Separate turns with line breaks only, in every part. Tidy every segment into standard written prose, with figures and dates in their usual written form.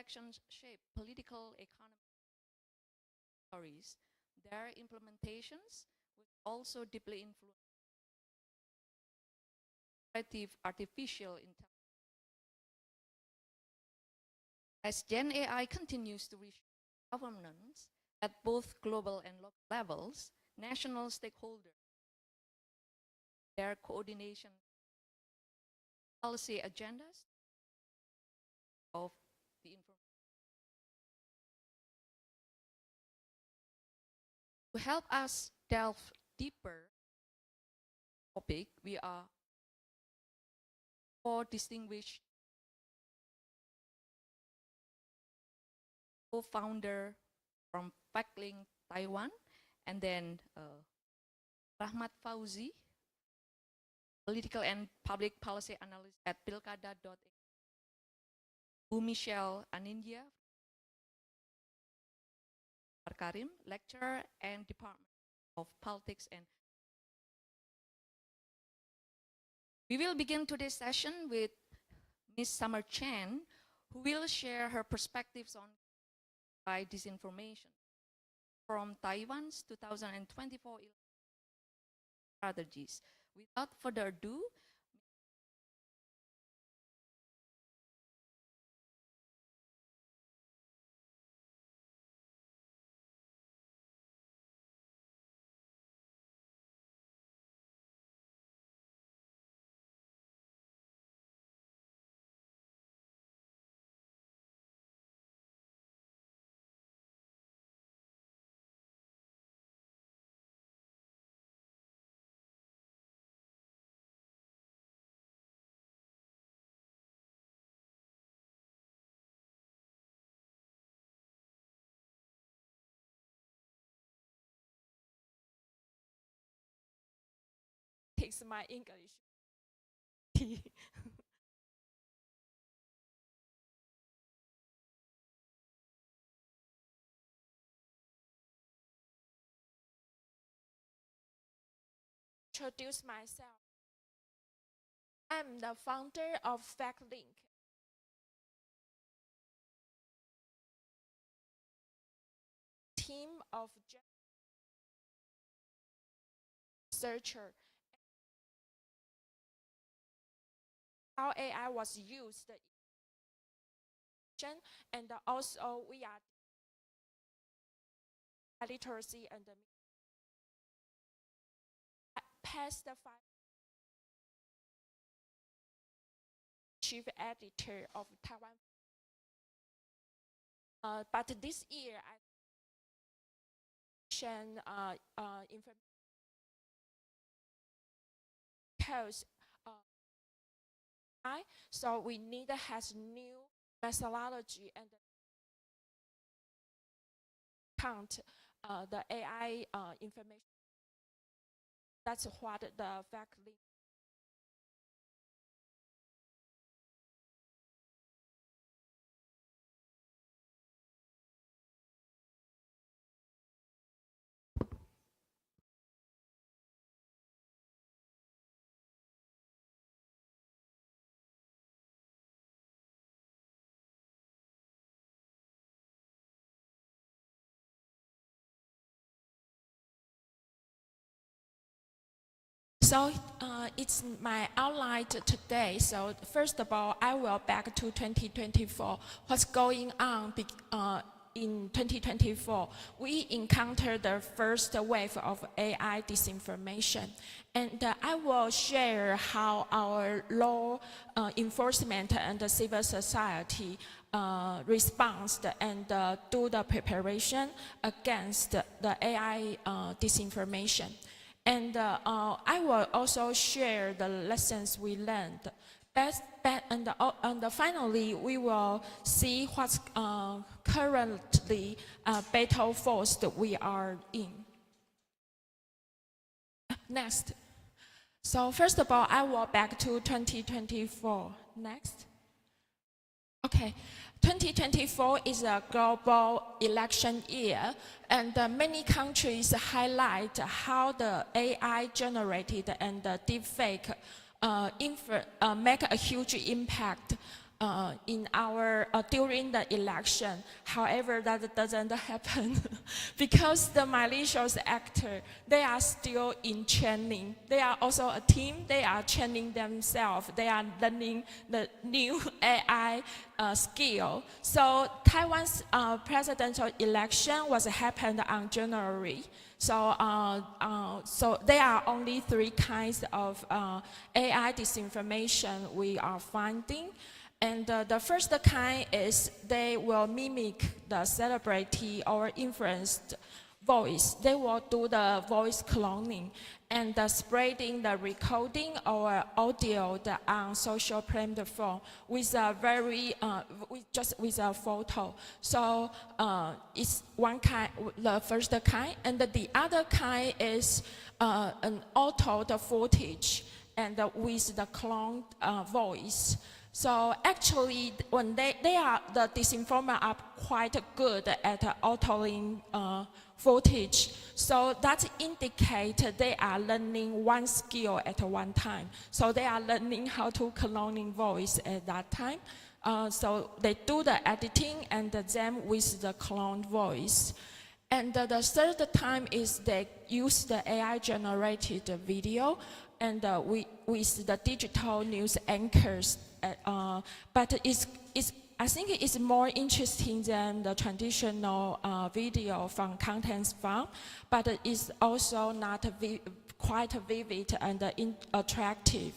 elections shape political economy stories, their implementations will also deeply influence artificial intelligence. As GenAI continues to reshape governance at both global and local levels, national stakeholders, their coordination policy agendas of the information. To help us delve deeper topic, we are four distinguished co-founder from FactLink Taiwan, and then Rahmat Fauzi, political and public policy analyst at Pilkada.AI, Michelle Anindya, Karim, lecturer and Department of Politics and we will begin today's session with Ms. Summer Chen, who will share her perspectives on disinformation from Taiwan's 2024 strategies. Without further ado,
takes my English. Introduce myself. I'm the founder of FactLink. Team of researcher. How AI was used and also we are literacy and the past 5 chief editor of Taiwan. But this year I Chen information because so we need has new methodology and count the AI information. That's what the FactLink. So it's my outline today. So first of all, I will back to 2024. What's going on in 2024? We encountered the first wave of AI disinformation. And I will share how our law enforcement and the civil society responds and do the preparation against the AI disinformation. And I will also share the lessons we learned. And finally, we will see what's currently battle force that we are in. Next. So first of all, I will back to 2024. Next. Okay. 2024 is a global election year, and many countries highlight how the AI generated and the deepfake make a huge impact in our during the election. However, that doesn't happen because the malicious actor, they are still in training. They are also a team. They are training themselves. They are learning the new AI skill. So Taiwan's presidential election was happened on January. So, so there are only 3 kinds of AI disinformation we are finding. And the first kind is they will mimic the celebrity or influenced voice. They will do the voice cloning and spreading the recording or audio on social platform with a very, just with a photo. So it's one kind, the first kind. And the other kind is an altered footage and with the cloned voice. So actually, when the disinformers are quite good at altering footage. So that indicates they are learning one skill at one time. So they are learning how to cloning voice at that time. So they do the editing and then with the cloned voice. And the third time is they use the AI generated video and with the digital news anchors. But I think it's more interesting than the traditional video from Contents Farm, but it's also not quite vivid and attractive.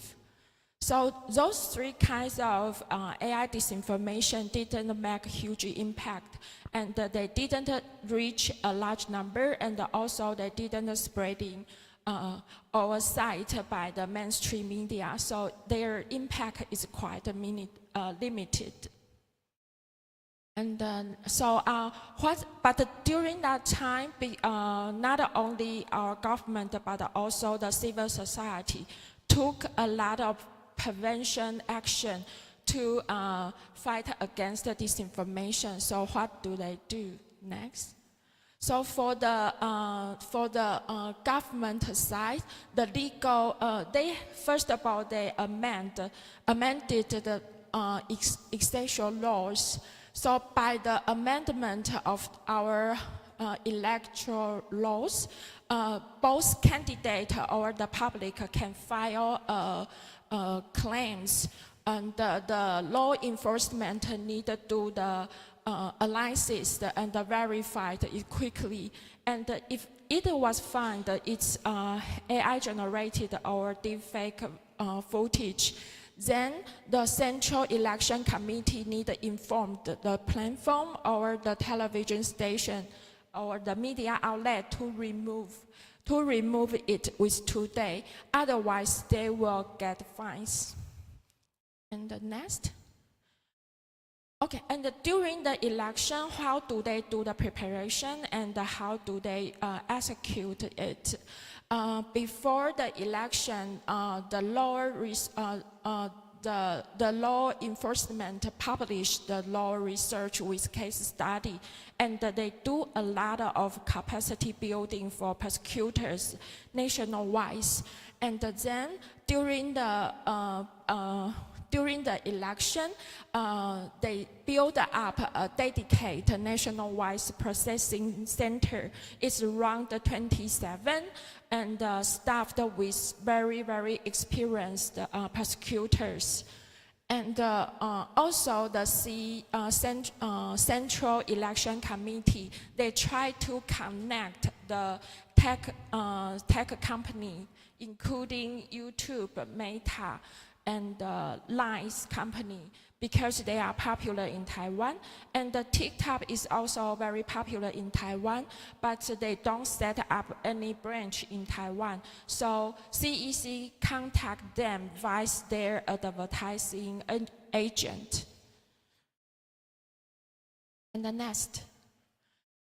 So those 3 kinds of AI disinformation didn't make a huge impact, and they didn't reach a large number, and also they didn't spreading our site by the mainstream media. So their impact is quite limited. And but during that time, not only our government, but also the civil society took a lot of prevention action to fight against the disinformation. So what do they do next? So for the government side, the legal, they first of all they amended the essential laws. So by the amendment of our electoral laws, both candidate or the public can file claims, and the law enforcement need to do the analysis and verify it quickly. And if it was found that it's AI generated or deepfake footage, then the Central Election Committee need to inform the platform or the television station or the media outlet to remove it with 2 days. Otherwise, they will get fines. And the next. Okay, and during the election, how do they do the preparation and how do they execute it? Before the election, the law enforcement published the law research with case study, and they do a lot of capacity building for prosecutors nationwide. And then during the election, they build up a dedicated nationwide processing center. It's around 27 and staffed with very, very experienced prosecutors. And also the Central Election Committee, they try to connect the tech company, including YouTube, Meta, and Line's company, because they are popular in Taiwan. And the TikTok is also very popular in Taiwan, but they don't set up any branch in Taiwan. So CEC contact them via their advertising agent. And the next.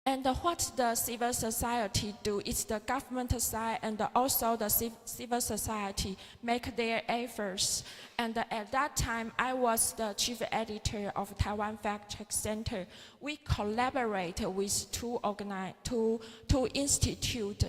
And what the civil society do is the government side and also the civil society make their efforts. And at that time, I was the chief editor of Taiwan Fact Check Center. We collaborate with two institutes,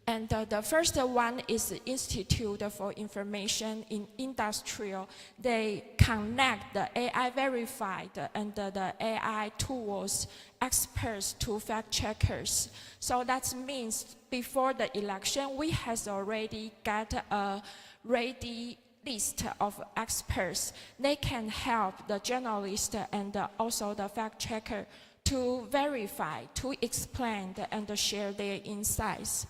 And the first one is the Institute for Information in Industrial. They connect the AI verified and the AI tools experts to fact checkers. So that means before the election, we has already got a ready list of experts. They can help the journalist and also the fact checker to verify, to explain and share their insights.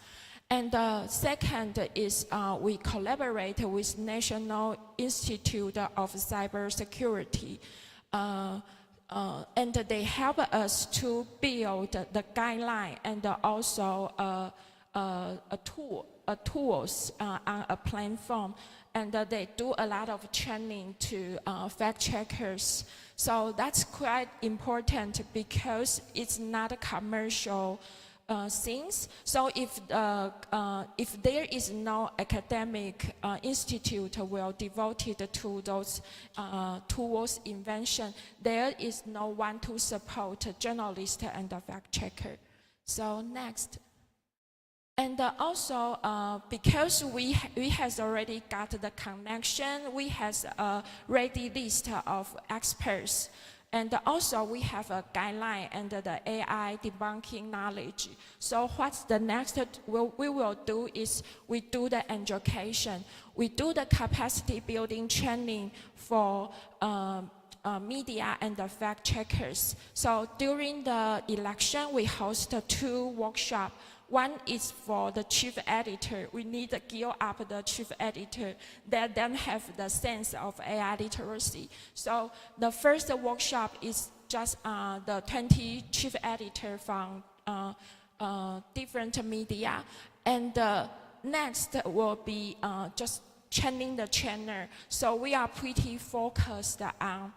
And the second is we collaborate with National Institute of Cybersecurity. And they help us to build the guideline and also tools on a platform. And they do a lot of training to fact checkers. So that's quite important because it's not a commercial things. So if there is no academic institute well devoted to those tools invention, there is no one to support a journalist and a fact checker. So next. And also, because we has already got the connection, we has a ready list of experts. And also we have a guideline and the AI debunking knowledge. So what's the next we will do is we do the education. We do the capacity building training for media and the fact checkers. So during the election, we host 2 workshops. One is for the chief editor. We need to gear up the chief editor that then have the sense of AI literacy. So the first workshop is just the 20 chief editor from different media. And the next will be just training the trainer. So we are pretty focused on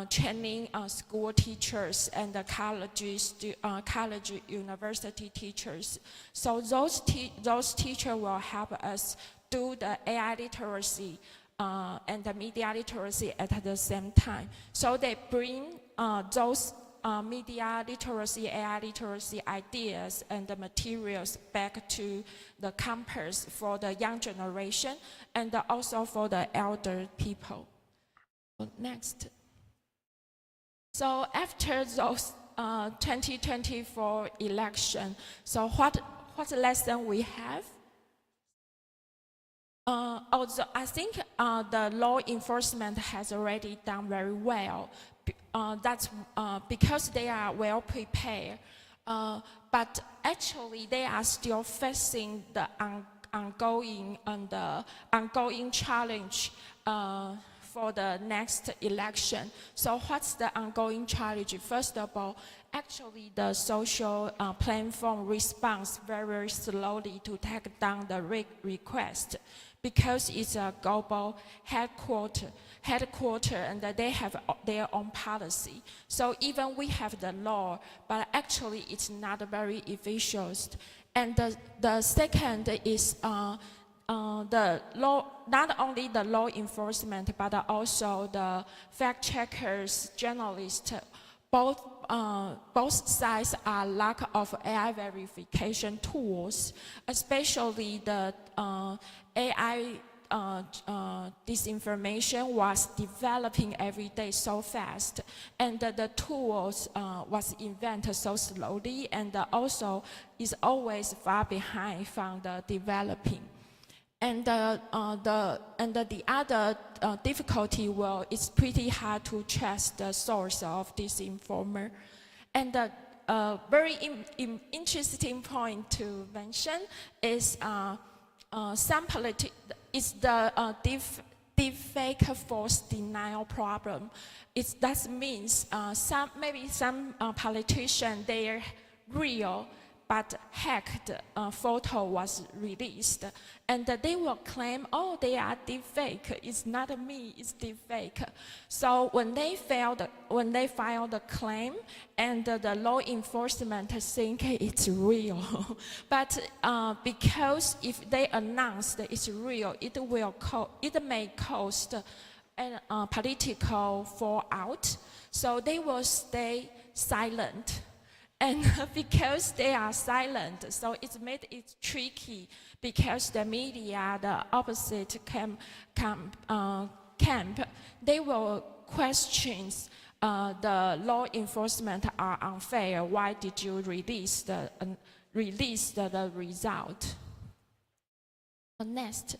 training school teachers and the college university teachers. So those teachers will help us do the AI literacy and the media literacy at the same time. So they bring those media literacy, AI literacy ideas and the materials back to the campus for the young generation and also for the elder people. Next. So after those 2024 election, so what lesson we have? Also, I think the law enforcement has already done very well. That's because they are well prepared. But actually, they are still facing the ongoing challenge for the next election. So what's the ongoing challenge? First of all, actually the social platform responds very slowly to take down the request because it's a global headquarter and they have their own policy. So even we have the law, but actually it's not very efficient. And the second is the law, not only the law enforcement, but also the fact checkers, journalists, both sides are lack of AI verification tools, especially the AI disinformation was developing every day so fast, and the tools was invented so slowly, and also is always far behind from the developing. And the other difficulty, well, it's pretty hard to trace the source of this informer. And the very interesting point to mention is it's the deepfake false denial problem. That means maybe some politician, they're real, but hacked photo was released, and they will claim, oh, they are deepfake. It's not me, it's deepfake. So when they file the claim, and the law enforcement think it's real, but because if they announce that it's real, it may cause a political fallout. So they will stay silent. And because they are silent, so it made it tricky because the media, the opposite camp, they will question the law enforcement are unfair. Why did you release the result? Next.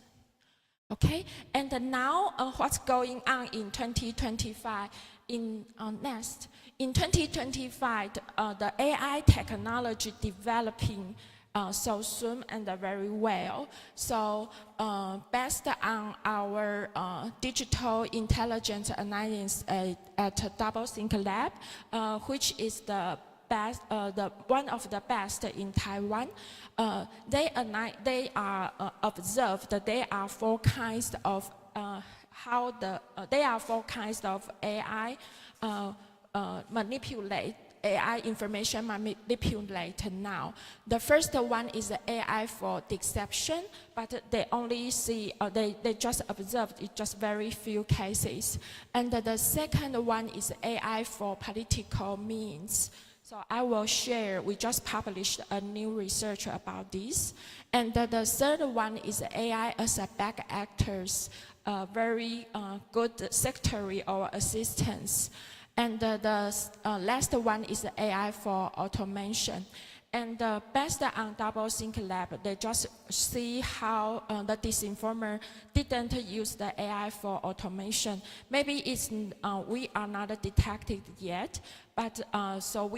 Okay, and now what's going on in 2025? Next, in 2025, the AI technology developing so soon and very well. So based on our digital intelligence analysis at Double Think Lab, which is the best, one of the best in Taiwan, they are observed that there are four kinds of AI manipulate. AI information manipulate now. The first one is the AI for deception, but they only see, they just observed it just very few cases. And the second one is AI for political means. So I will share, we just published a new research about this. And the third one is AI as a back actors, very good secretary or assistants. And the last one is the AI for automation. And based on Double Think Lab, they just see how the disinformer didn't use the AI for automation. Maybe it's, we are not detected yet, but so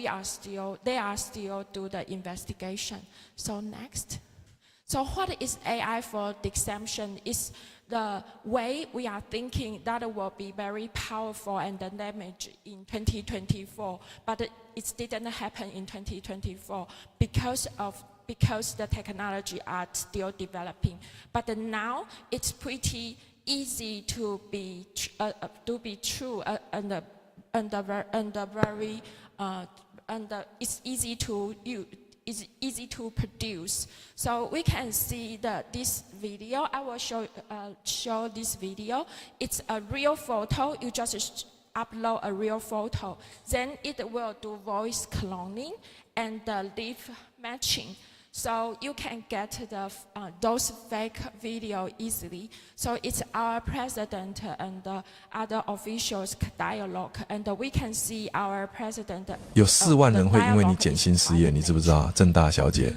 they are still do the investigation. So next. So what is AI for deception? Is the way we are thinking that will be very powerful and damage in 2024, but it didn't happen in 2024 because the technology are still developing. But now it's pretty easy to be true and it's easy to use. Is easy to produce. So we can see this video. I will show this video. It's a real photo. You just upload a real photo. Then it will do voice cloning and lip matching. So you can get those fake video easily. So it's our president and other officials dialogue, and we can see our president.
有4万人会因为你减薪失业，你知不知道？郑大小姐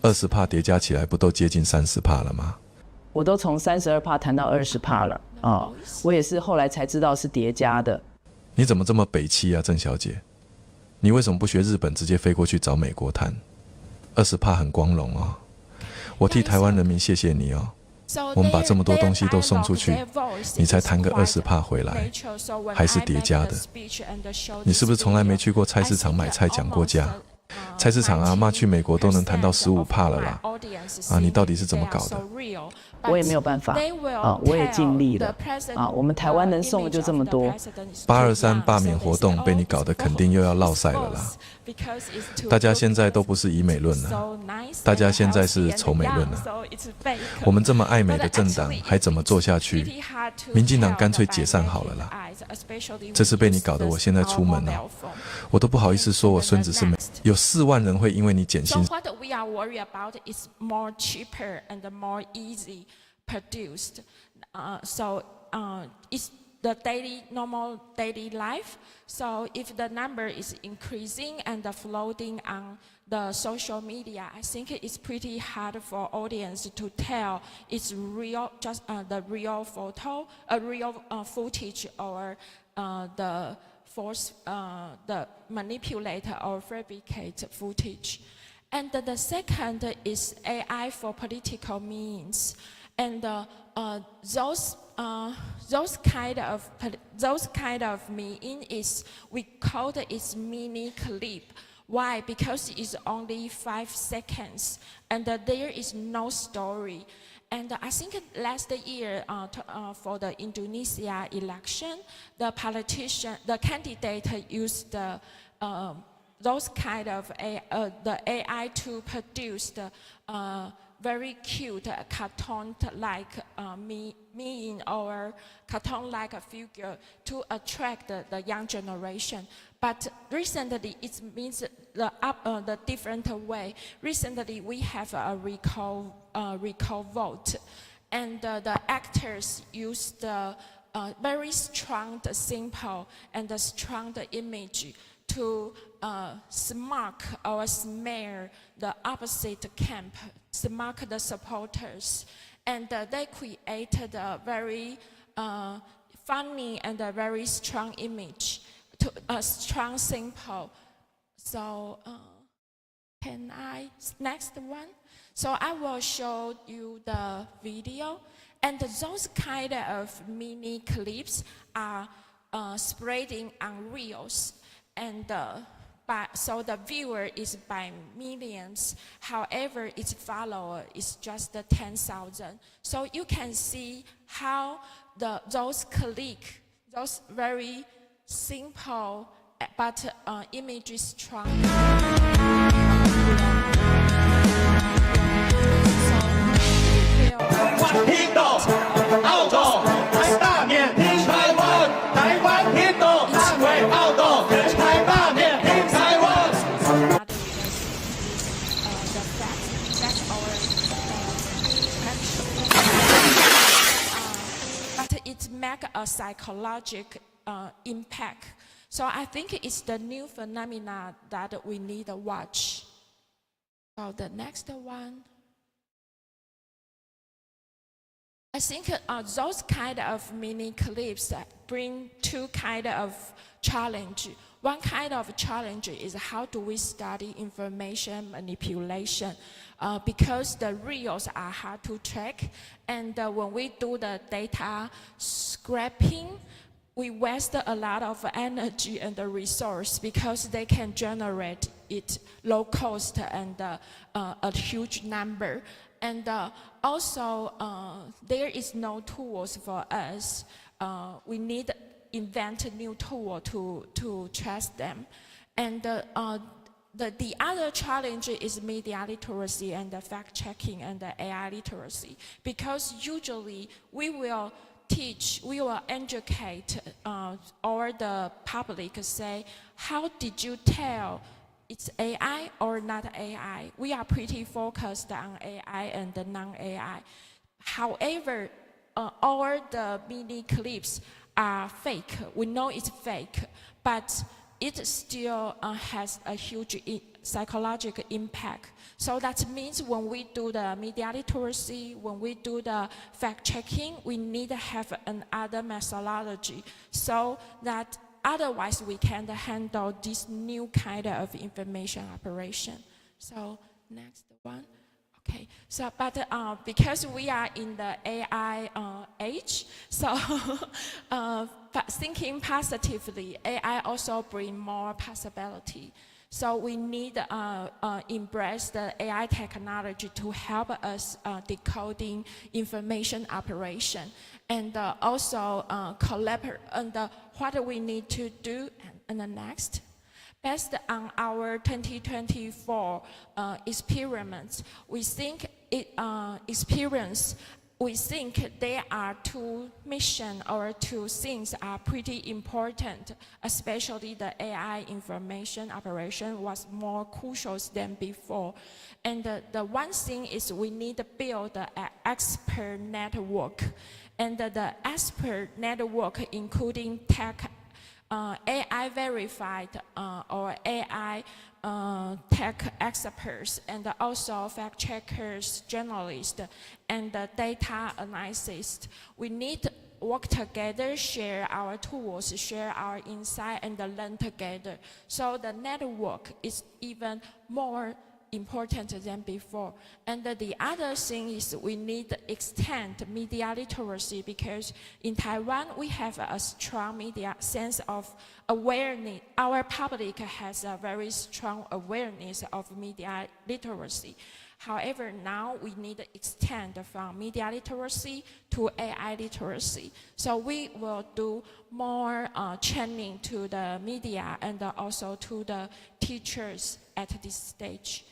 ，20%叠加起来不都接近30%了吗？
我都从32%谈到20%了啊！我也是后来才知道是叠加的。
你怎么这么北七啊，郑小姐？你为什么不学日本，直接飞过去找美国谈？20%很光荣哦，我替台湾人民谢谢你哦。我们把这么多东西都送出去，你才谈个20%回来，还是叠加的。你是不是从来没去过菜市场买菜讲过价？菜市场阿嬷去美国都能谈到15%了啦！啊，你到底是怎么搞的？
我也没有办法啊，我也尽力了啊。我们台湾能送的就这么多。
823罢免活动被你搞得肯定又要落赛了啦！大家现在都不是以美论了，大家现在是仇美论了。我们这么爱美的政党还怎么做下去？民进党干脆解散好了啦！这次被你搞得我现在出门了，我都不好意思说我孙子是美。有4万人会因为你减薪。
So what we are worried about is more cheaper and more easy produced. It's the normal daily life. So if the number is increasing and floating on the social media, I think it's pretty hard for audience to tell it's real, just the real photo, a real footage, or the force, the manipulate or fabricate footage. And the second is AI for political means. And those kind of meaning is, we call it mini clip. Why? Because it's only 5 seconds and there is no story. And I think last year for the Indonesia election, the candidate used those kind of the AI to produce very cute cartoon-like me in our cartoon-like figure to attract the young generation. But recently, it means the different way. Recently, we have a recall vote, and the actors use the very strong, simple, and strong image to smack or smear the opposite camp, smack the supporters. And they created a very funny and a very strong image, to a strong symbol. So can I, next one? So I will show you the video. And those kind of mini clips are spreading on Reels. And so the viewer is by millions. However, its follower is just 10,000. So you can see how those very simple but images strong.
听懂，澳洲台大面听台湾，台湾听懂，南回澳洲台大面听台湾。
But it make a psychological impact. So I think it's the new phenomena that we need to watch. So the next one. I think those kind of mini clips bring two kind of challenge. One kind of challenge is how do we study information manipulation, because the reels are hard to track, and when we do the data scraping, we waste a lot of energy and the resource because they can generate it low cost and a huge number. And also, there is no tools for us. We need to invent a new tool to trust them. And the other challenge is media literacy and the fact-checking and the AI literacy. Because usually we will teach, we will educate or the public say, how did you tell it's AI or not AI? We are pretty focused on AI and the non-AI. However, all the mini clips are fake. We know it's fake, but it still has a huge psychological impact. So that means when we do the media literacy, when we do the fact-checking, we need to have another methodology so that otherwise we can't handle this new kind of information operation. So next one. Okay, so but because we are in the AI age, so thinking positively, AI also bring more possibility. So we need embrace the AI technology to help us decoding information operation, and also collaborate. And what do we need to do? And the next. Based on our 2024 experiments, we think there are two missions or two things are pretty important, especially the AI information operation was more crucial than before. And the one thing is we need to build an expert network. And the expert network including tech, AI verified or AI tech experts, and also fact checkers, journalists, and data analysts. We need to work together, share our tools, share our insight, and learn together. So the network is even more important than before. And the other thing is we need to extend media literacy, because in Taiwan we have a strong media sense of awareness. Our public has a very strong awareness of media literacy. However, now we need to extend from media literacy to AI literacy. So we will do more training to the media and also to the teachers at this stage.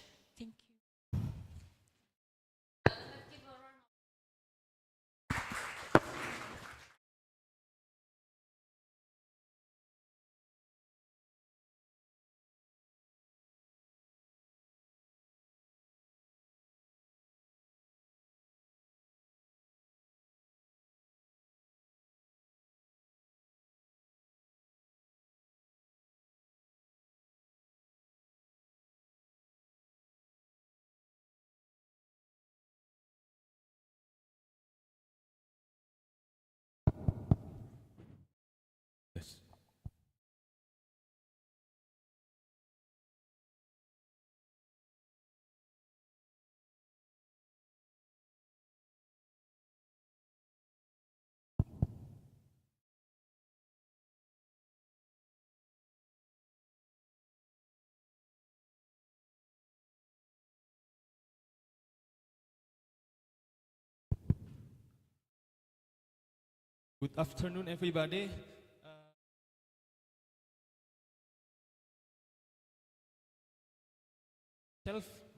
Good afternoon, everybody.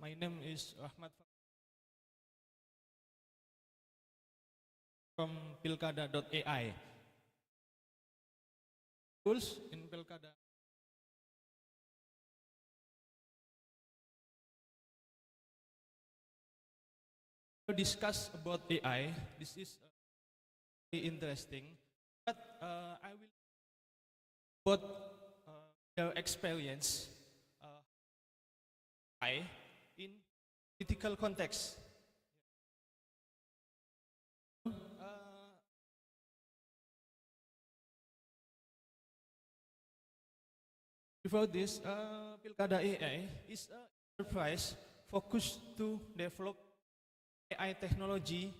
My name is Rahmat from Pilkada.AI. Tools in Pilkada. To discuss about AI, this is very interesting, but I will about their experience AI in political context. Before this, Pilkada.AI is an enterprise focused to develop AI technology.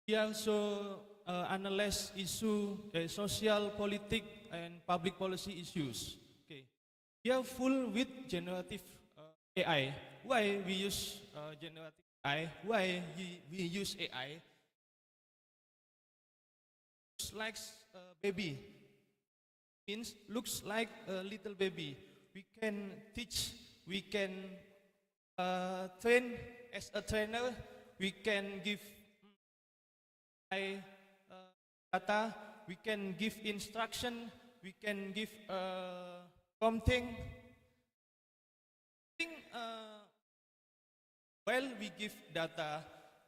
We also analyze issue, social, political, and public policy issues. Okay, we are full with generative AI. Why we use generative AI? Why we use AI? Looks like a baby. Means looks like a little baby. We can teach. We can train as a trainer. We can give data. We can give instruction. We can give prompting. While we give data,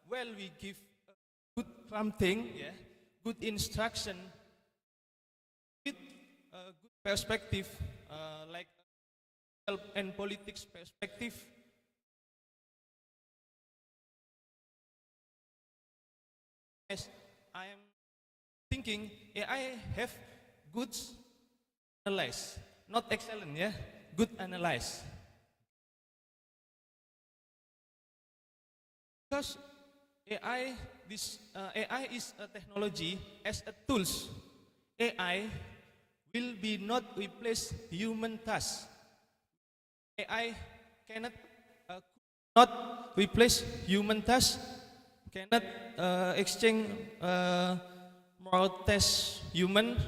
while we give good prompting, yeah, good instruction, with good perspective, like health and politics perspective. As I am thinking, AI have good analyze, not excellent, yeah, good analyze. Because AI is a technology as a tools. AI will be not replace human tasks. AI cannot not replace human tasks. Cannot exchange moral test human.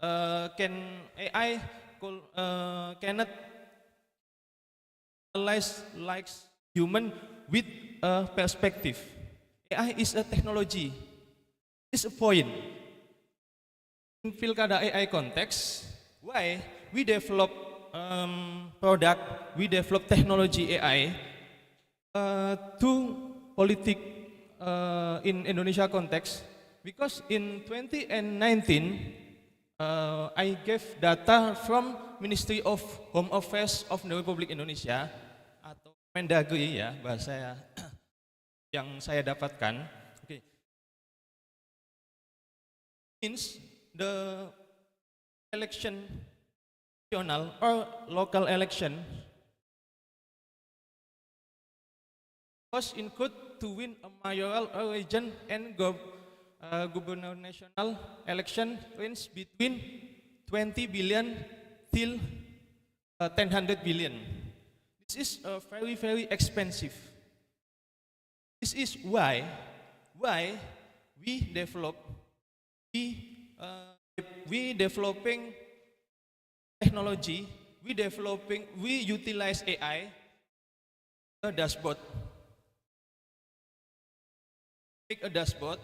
AI cannot analyze like human with a perspective. AI is a technology. It's a point. In Pilkada.AI context, why we develop product, we develop technology AI to politik in Indonesia context, because in 2019 I gave data from Ministry of Home Affairs of the Republic Indonesia atau Mendagri ya bahasa yang saya dapatkan. Okay. Means the election national or local election was include to win a mayoral or region and governor national election range between 20 billion till 100 billion. This is very, very expensive. This is why we developing technology, we utilize AI, a dashboard. Take a dashboard,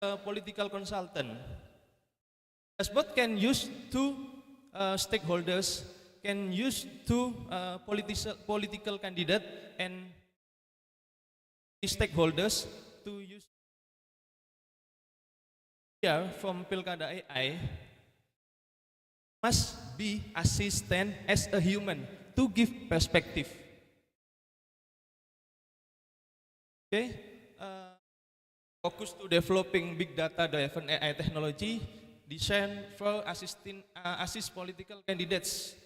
a political consultant. Dashboard can use to stakeholders, can use to political candidate and stakeholders to use. Here from Pilkada.AI must be assistant as a human to give perspective. Okay, focus to developing big data-driven AI technology designed for assist political candidates.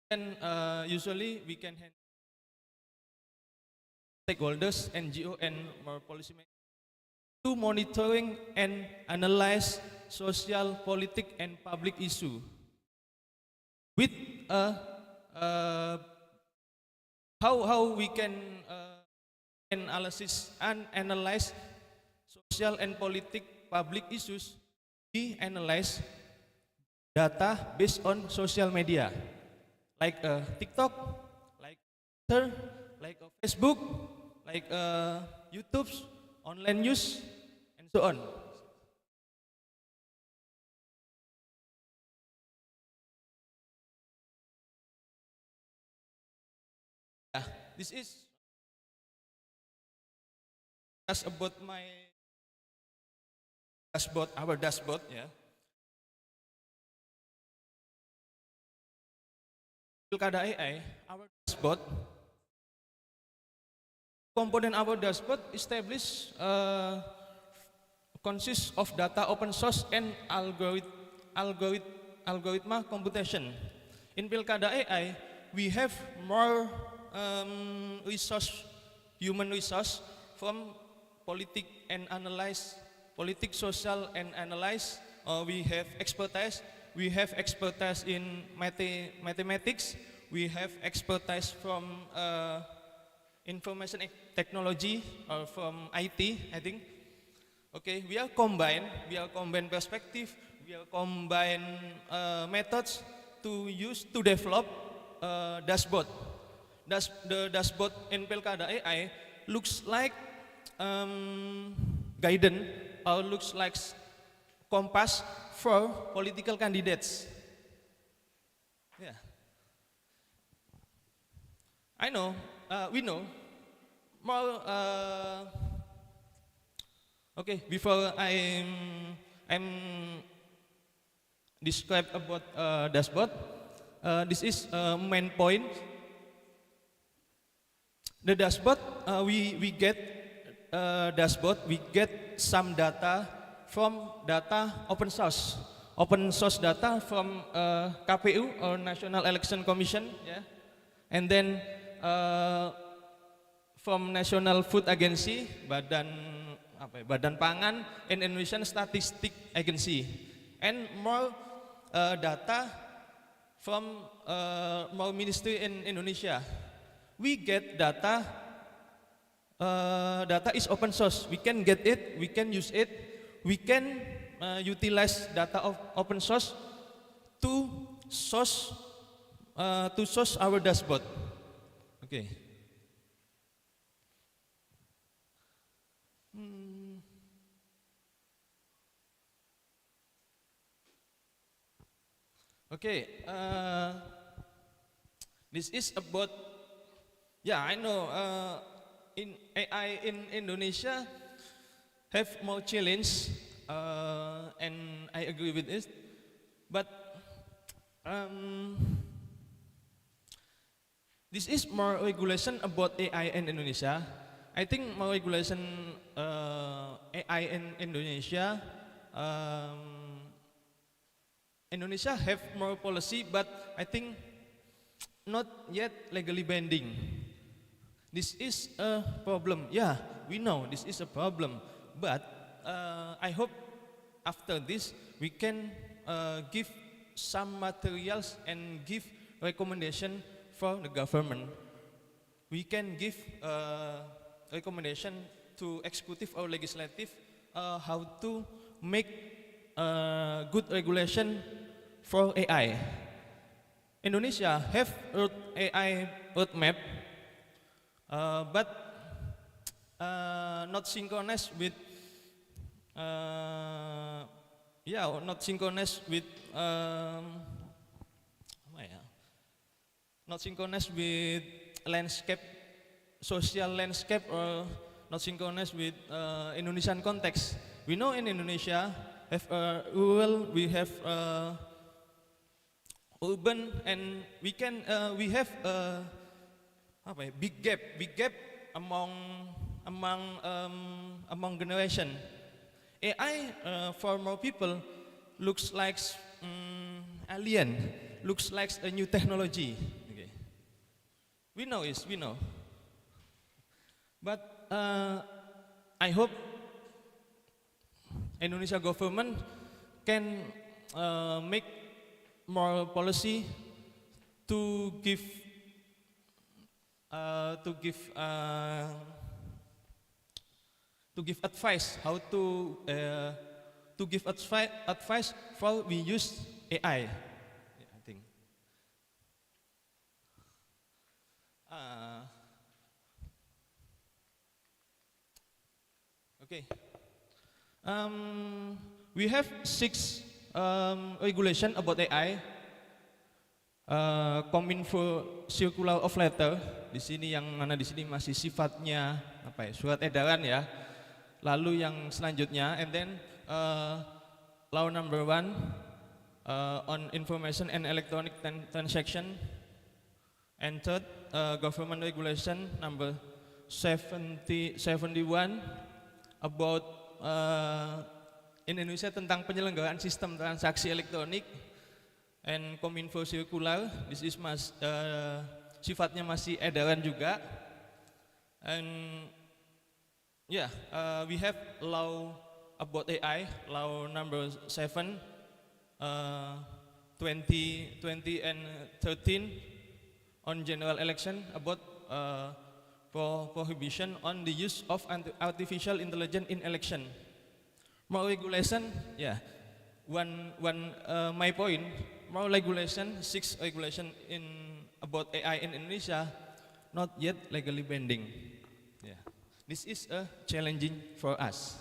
And usually we can handle stakeholders, NGO, and more policymakers to monitoring and analyze social, political, and public issue with how we can analyze social and public issues, we analyze data based on social media, like TikTok, like Twitter, like Facebook, like YouTube, online news, and so on. Yeah, this is just about my dashboard, our dashboard. Yeah, Pilkada.AI, our dashboard. Component our dashboard established consists of data open source and algorithm computation. In Pilkada.AI, we have more resource, human resource from politics, social and analyze. We have expertise. We have expertise in mathematics. We have expertise from information technology or from IT, I think. Okay, we are combine perspective, we are combine methods to use to develop dashboard. The dashboard in Pilkada.AI looks like guidance or looks like compass for political candidates. Yeah, I know, we know more. Okay, before I'm describe about dashboard, this is main point. The dashboard, we get dashboard, we get some data from data open source data from KPU or National Election Commission, yeah, and then from National Food Agency, Badan Pangan, and Indonesian Statistic Agency, and more data from more ministry in Indonesia. We get data. Data is open source. We can get it. We can use it. We can utilize data of open source to source our dashboard. Okay. Okay. This is about. Yeah, I know. In AI in Indonesia have more challenge, and I agree with this. But this is more regulation about AI in Indonesia. I think more regulation AI in Indonesia. Indonesia have more policy, but I think not yet legally binding. This is a problem. Yeah, we know this is a problem. But I hope after this we can give some materials and give recommendation for the government. We can give recommendation to executive or legislative how to make good regulation for AI. Indonesia have AI roadmap, but not synchronized with not synchronized with not synchronized with landscape, social landscape, or not synchronized with Indonesian context. We know in Indonesia have rural, we have urban, and we have big gap among generation. AI for more people looks like alien, looks like a new technology. Okay. We know, but I hope Indonesia government can make more policy to give to give advice how to give advice how we use AI. Yeah, I think. Okay. We have 6 regulation about AI. Kominfo Circular of Letter di sini, yang mana di sini masih sifatnya apa ya, surat edaran ya. Lalu yang selanjutnya, and then law number 1 on information and electronic transaction, and third government regulation number 71 about Indonesia tentang penyelenggaraan sistem transaksi elektronik, and Kominfo Circular, this is sifatnya masih edaran juga, and yeah, we have law about AI, law number 7, 2020 and 13 on general election about prohibition on the use of artificial intelligence in election. More regulation, yeah. My point, more regulation, 6 regulation about AI in Indonesia, not yet legally binding. Yeah, this is a challenging for us.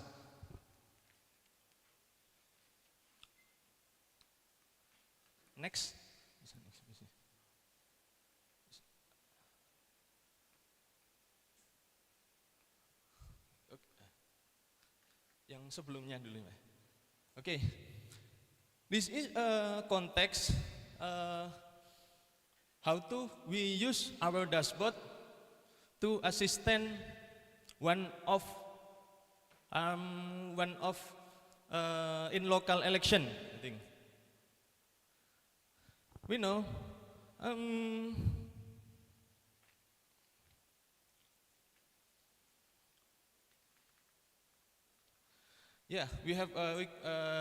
Next. Yang sebelumnya dulu ya. Okay. This is a context how to we use our dashboard to assistant one of in local election, I think. We know yeah, we have a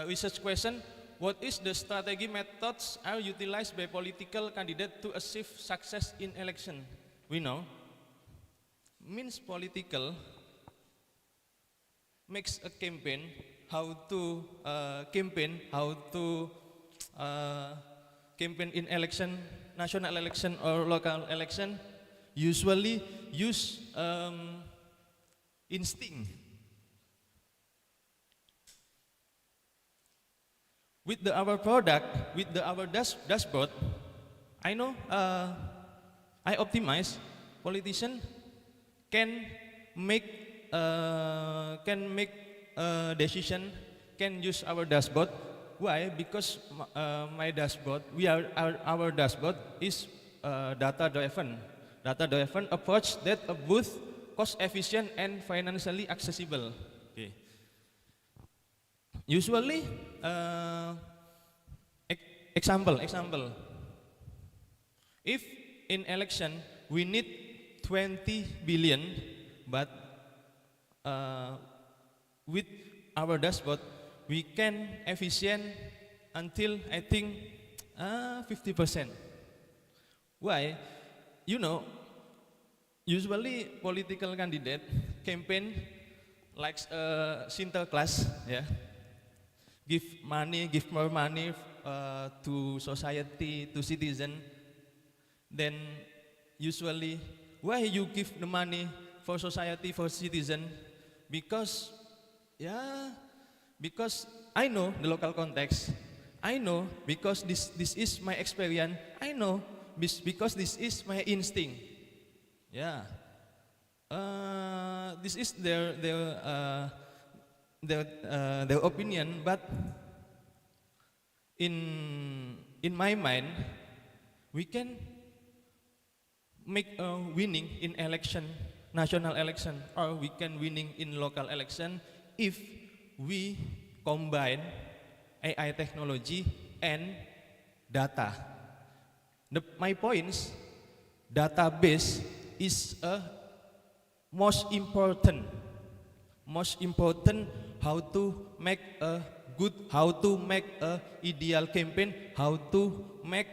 research question. What is the strategy methods are utilized by political candidate to achieve success in election? We know, means political makes a campaign, how to campaign in election, national election or local election, usually use instinct. With our product, with our dashboard, I know I optimize. Politician can make decision, can use our dashboard. Why? Because my dashboard, our dashboard is data driven approach that both cost efficient and financially accessible. Okay. Usually, example, if in election we need 20 billion, but with our dashboard we can efficient until I think 50%. Why? You know, usually political candidate campaign like Sinterklaas, yeah. Give more money to society, to citizen. Then usually, why you give the money for society, for citizen? Because I know the local context. I know because this is my experience. I know because this is my instinct. Yeah. This is their opinion, but in my mind, we can make a winning in election, national election, or we can winning in local election if we combine AI technology and data. My points, database is a most important how to make a good, how to make a ideal campaign, how to make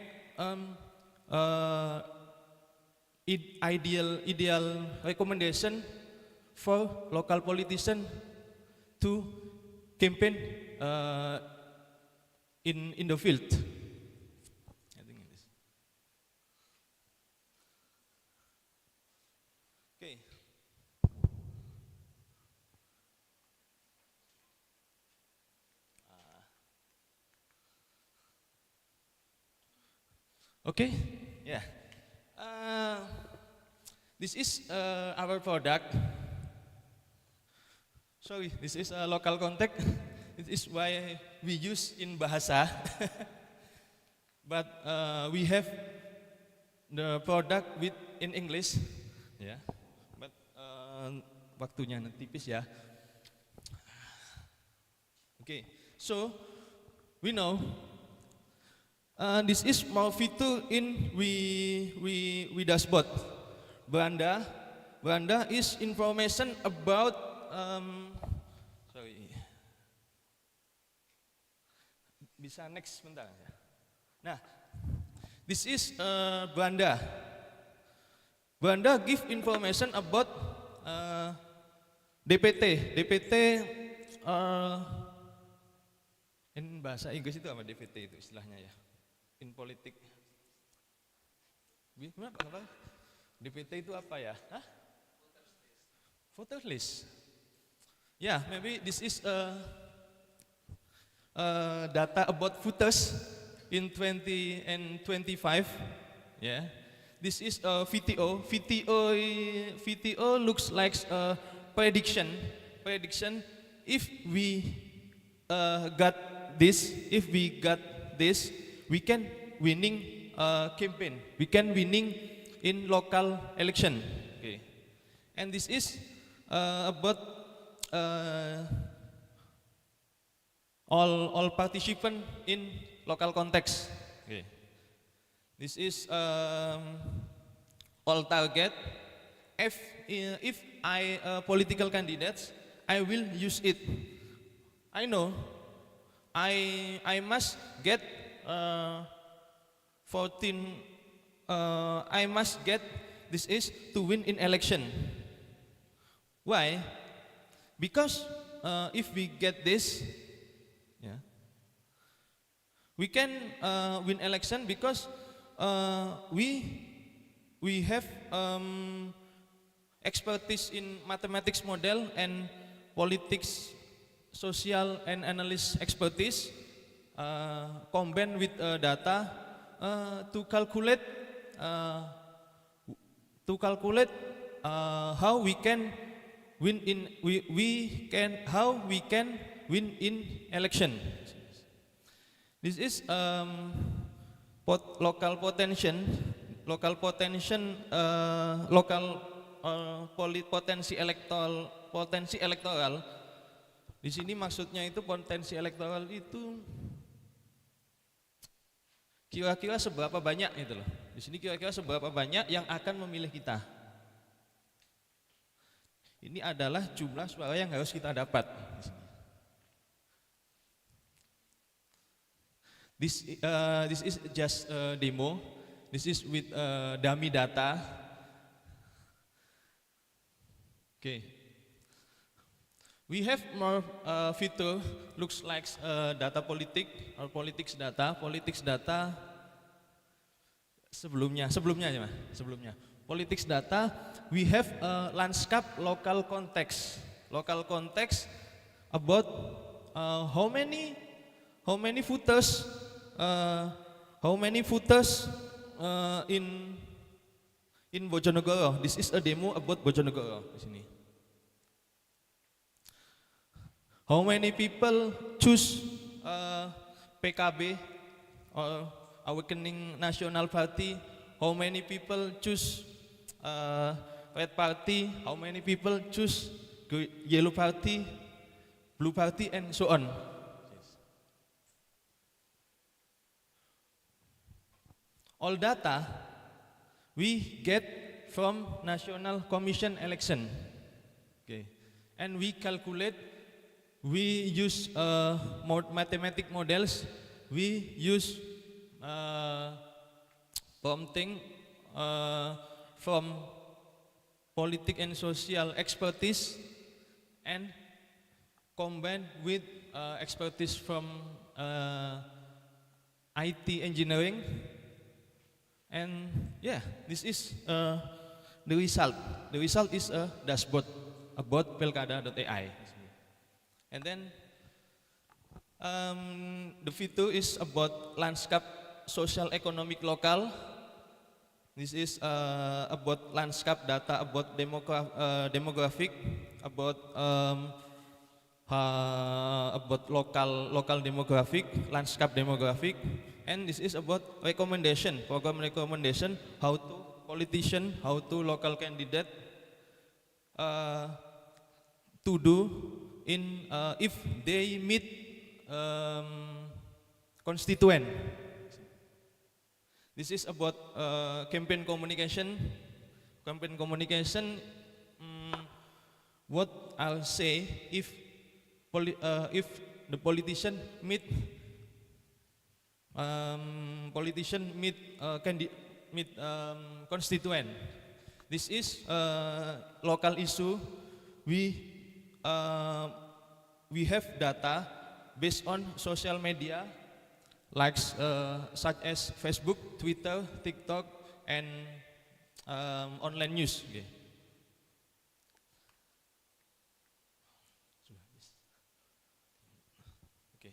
ideal recommendation for local politician to campaign in the field. I think it is. Okay. Okay, yeah. This is our product. Sorry, this is a local context. It is why we use in bahasa. But we have the product with in English. Yeah. But waktunya nanti tipis ya. Okay, so we know this is more feature in we dashboard. Beranda is information about sorry. Bisa next sebentar ya. Nah, this is Beranda. Beranda give information about DPT. DPT in bahasa Inggris itu apa DPT itu istilahnya ya? In politik. Apa? DPT itu apa ya? Hah? Voter list. Yeah, maybe this is data about voters in 20 and 25. Yeah, this is VTO. VTO looks like a prediction. Prediction. If we got this, we can winning campaign. We can winning in local election. Okay, and this is about all participant in local context. Okay, this is all target. If I political candidates, I will use it. I know I must get 14. I must get this is to win in election. Why? Because if we get this, yeah, we can win election because we have expertise in mathematics model and politics, social and analyst expertise combined with data to calculate how we can win in how we can win in election. This is local potential potensi elektoral. Di sini maksudnya itu potensi elektoral itu kira-kira seberapa banyak gitu loh. Di sini kira-kira seberapa banyak yang akan memilih kita. Ini adalah jumlah suara yang harus kita dapat. This is just a demo. This is with dummy data. Okay. We have more feature looks like data politik or politics data. Politics data sebelumnya aja, Mas. Sebelumnya. Politics data, we have landscape local context. Local context about how many voters in Bojonegoro. This is a demo about Bojonegoro di sini. How many people choose PKB or Awakening National Party? How many people choose Red Party? How many people choose Yellow Party, Blue Party, and so on? All data we get from National Commission election. Okay, and we calculate. We use mathematic models. We use prompting from politics and social expertise, and combined with expertise from IT engineering. And yeah, this is the result. The result is a dashboard about Pilkada.AI. And then the V2 is about landscape, social, economic, local. This is about landscape data, about demographic, about local demographic, landscape demographic, and this is about recommendation, program recommendation, how to politician, how to local candidate to do in if they meet constituent. This is about campaign communication. Campaign communication. What I'll say if the politician meet constituent. This is local issue. We have data based on social media, like such as Facebook, Twitter, TikTok, and online news. Okay. Okay.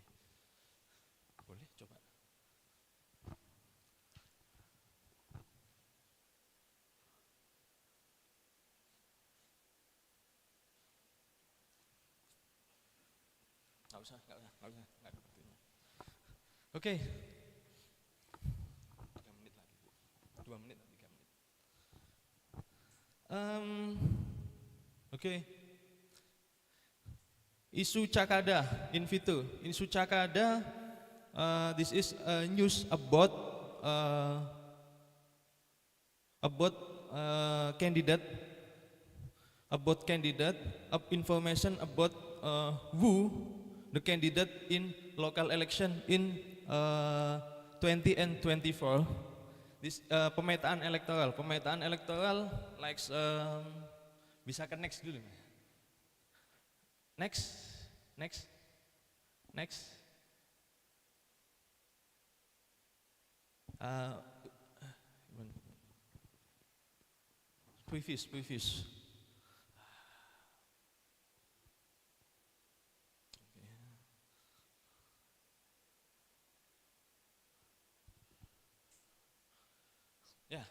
Boleh coba. Nggak usah. Oke. 3 menit lagi, Bu. 2 menit atau 3 menit. Oke. Isu Cakada in Vitu. Isu Cakada, this is news about candidate, information about who the candidate in local election in 20 and 24. This pemetaan elektoral like bisa ke next dulu. Next. Previous. Yeah.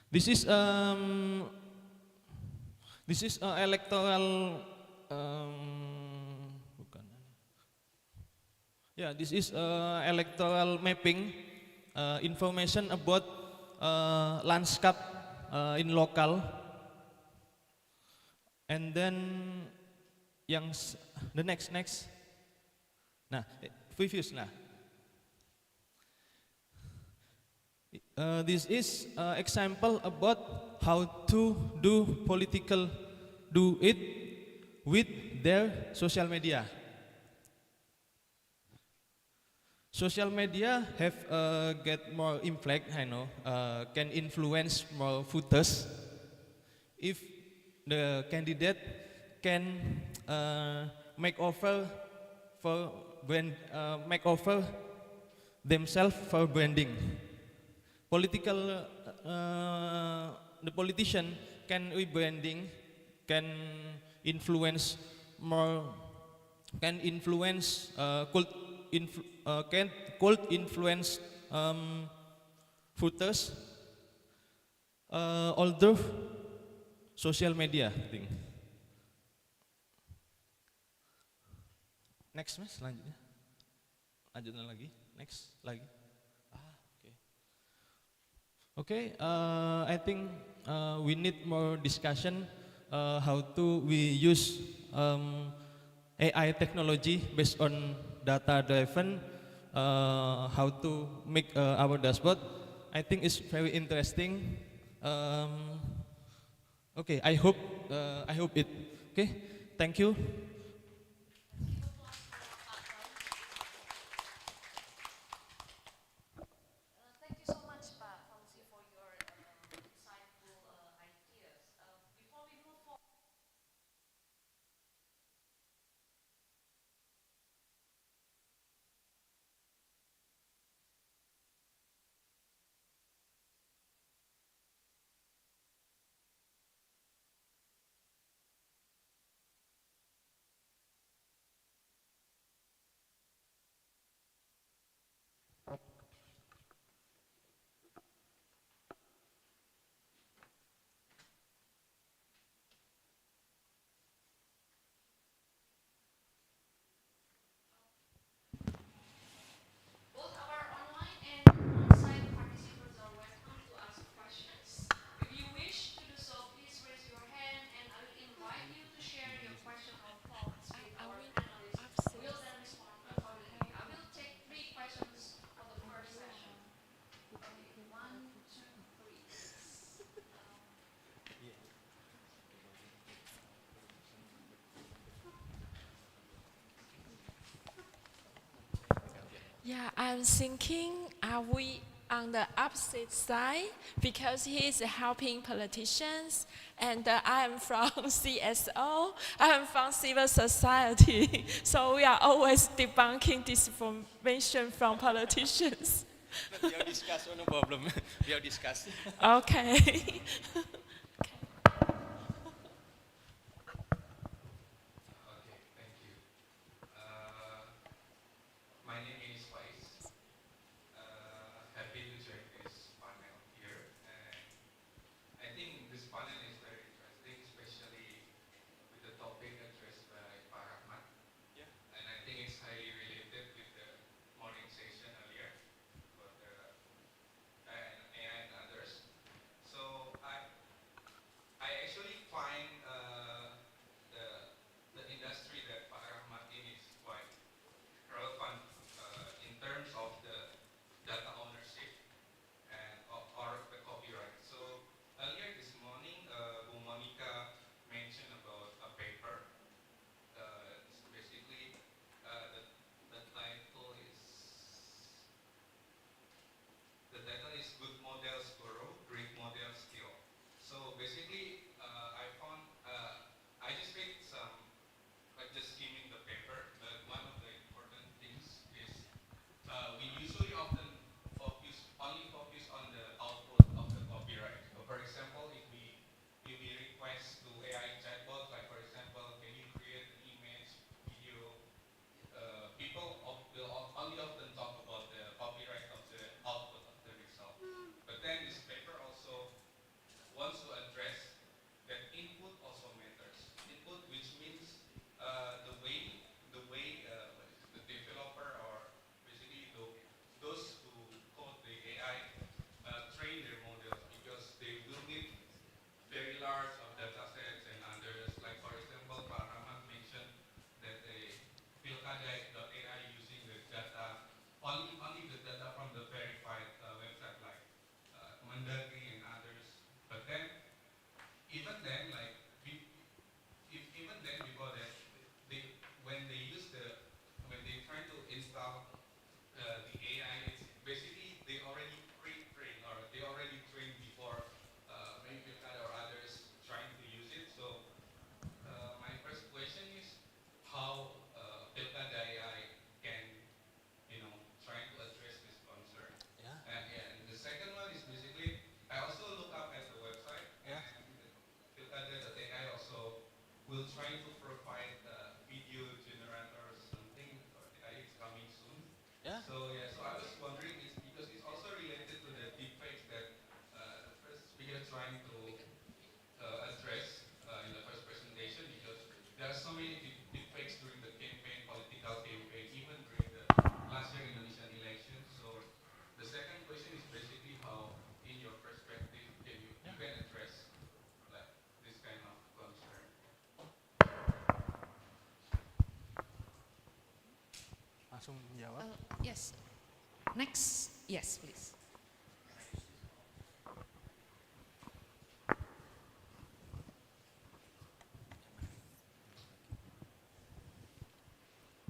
This is electoral this is electoral mapping, information about landscape in local, and then the next. Nah, previous nah. This is example about how to do it with their social media. Social media have get more impact, can influence more voters if the candidate can make offer themselves for branding. The politician can rebranding, can influence could influence voters, although social media thing. Next, mas, lanjutnya lagi. Next, lagi. Okay, I think we need more discussion how to we use AI technology based on data driven, how to make our dashboard. I think it's very interesting. Okay, I hope it. Okay, thank you.
Thank you so much, Pak Fauzi, for your insightful ideas. Before we move forward,
Yeah, I'm thinking, are we on the opposite side? Because he is helping politicians, and I am from CSO, I am from civil society. So we are always debunking disinformation from politicians.
We have discussed, no problem. We have discussed.
Okay.
Okay, thank you. My name is Fauzi. Happy to join this panel here. And I think this panel is very interesting, especially with the topic addressed by Pak Rahmat.
Yeah.
And I think it's highly related with the morning session earlier about the AI and others. So I actually find the industry that Pak Rahmat in is quite relevant in terms of the data ownership and or the copyright. So earlier this morning, Bu Monica mentioned about a paper. It's basically the title is Good Models Borrow, Great Models Steal. So basically, I found I just read some like just skimming the paper, but one of the important things is we usually often only focus on the output of the copyright. So for example, if we request to AI chatbot, like for example, can you create an image, video, people will only often talk about the copyright of the output of the result. But then this paper also wants to address that input also matters. Input, which means the way the developer or basically those who code the AI train their models, because they will need very large of data sets and others. Like for example, Pak Rahmat mentioned that the Pilkada.AI using the data only the data from the verified website like Mendagri and others. But then even then, like even then before that, they when they use when they try to install the AI, it's basically they already pre-trained or they already trained before maybe Pilkada or others trying to use it. So my first question is how Pilkada.AI can try to address this concern.
Yeah.
And the second one is basically I also look up at the website.
Yeah.
And Pilkada.ai also will try to provide video generator or something. Or AI is coming soon.
Yeah.
So so I was wondering, it's because it's also related to the deepfakes that the first speaker trying to address in the first presentation, because there are so many deepfakes during the campaign, political campaign, even during the last year Indonesian election. So the second question is basically how, in your perspective, you can address like this kind of concern.
Langsung menjawab.
Yes. Next. Yes, please.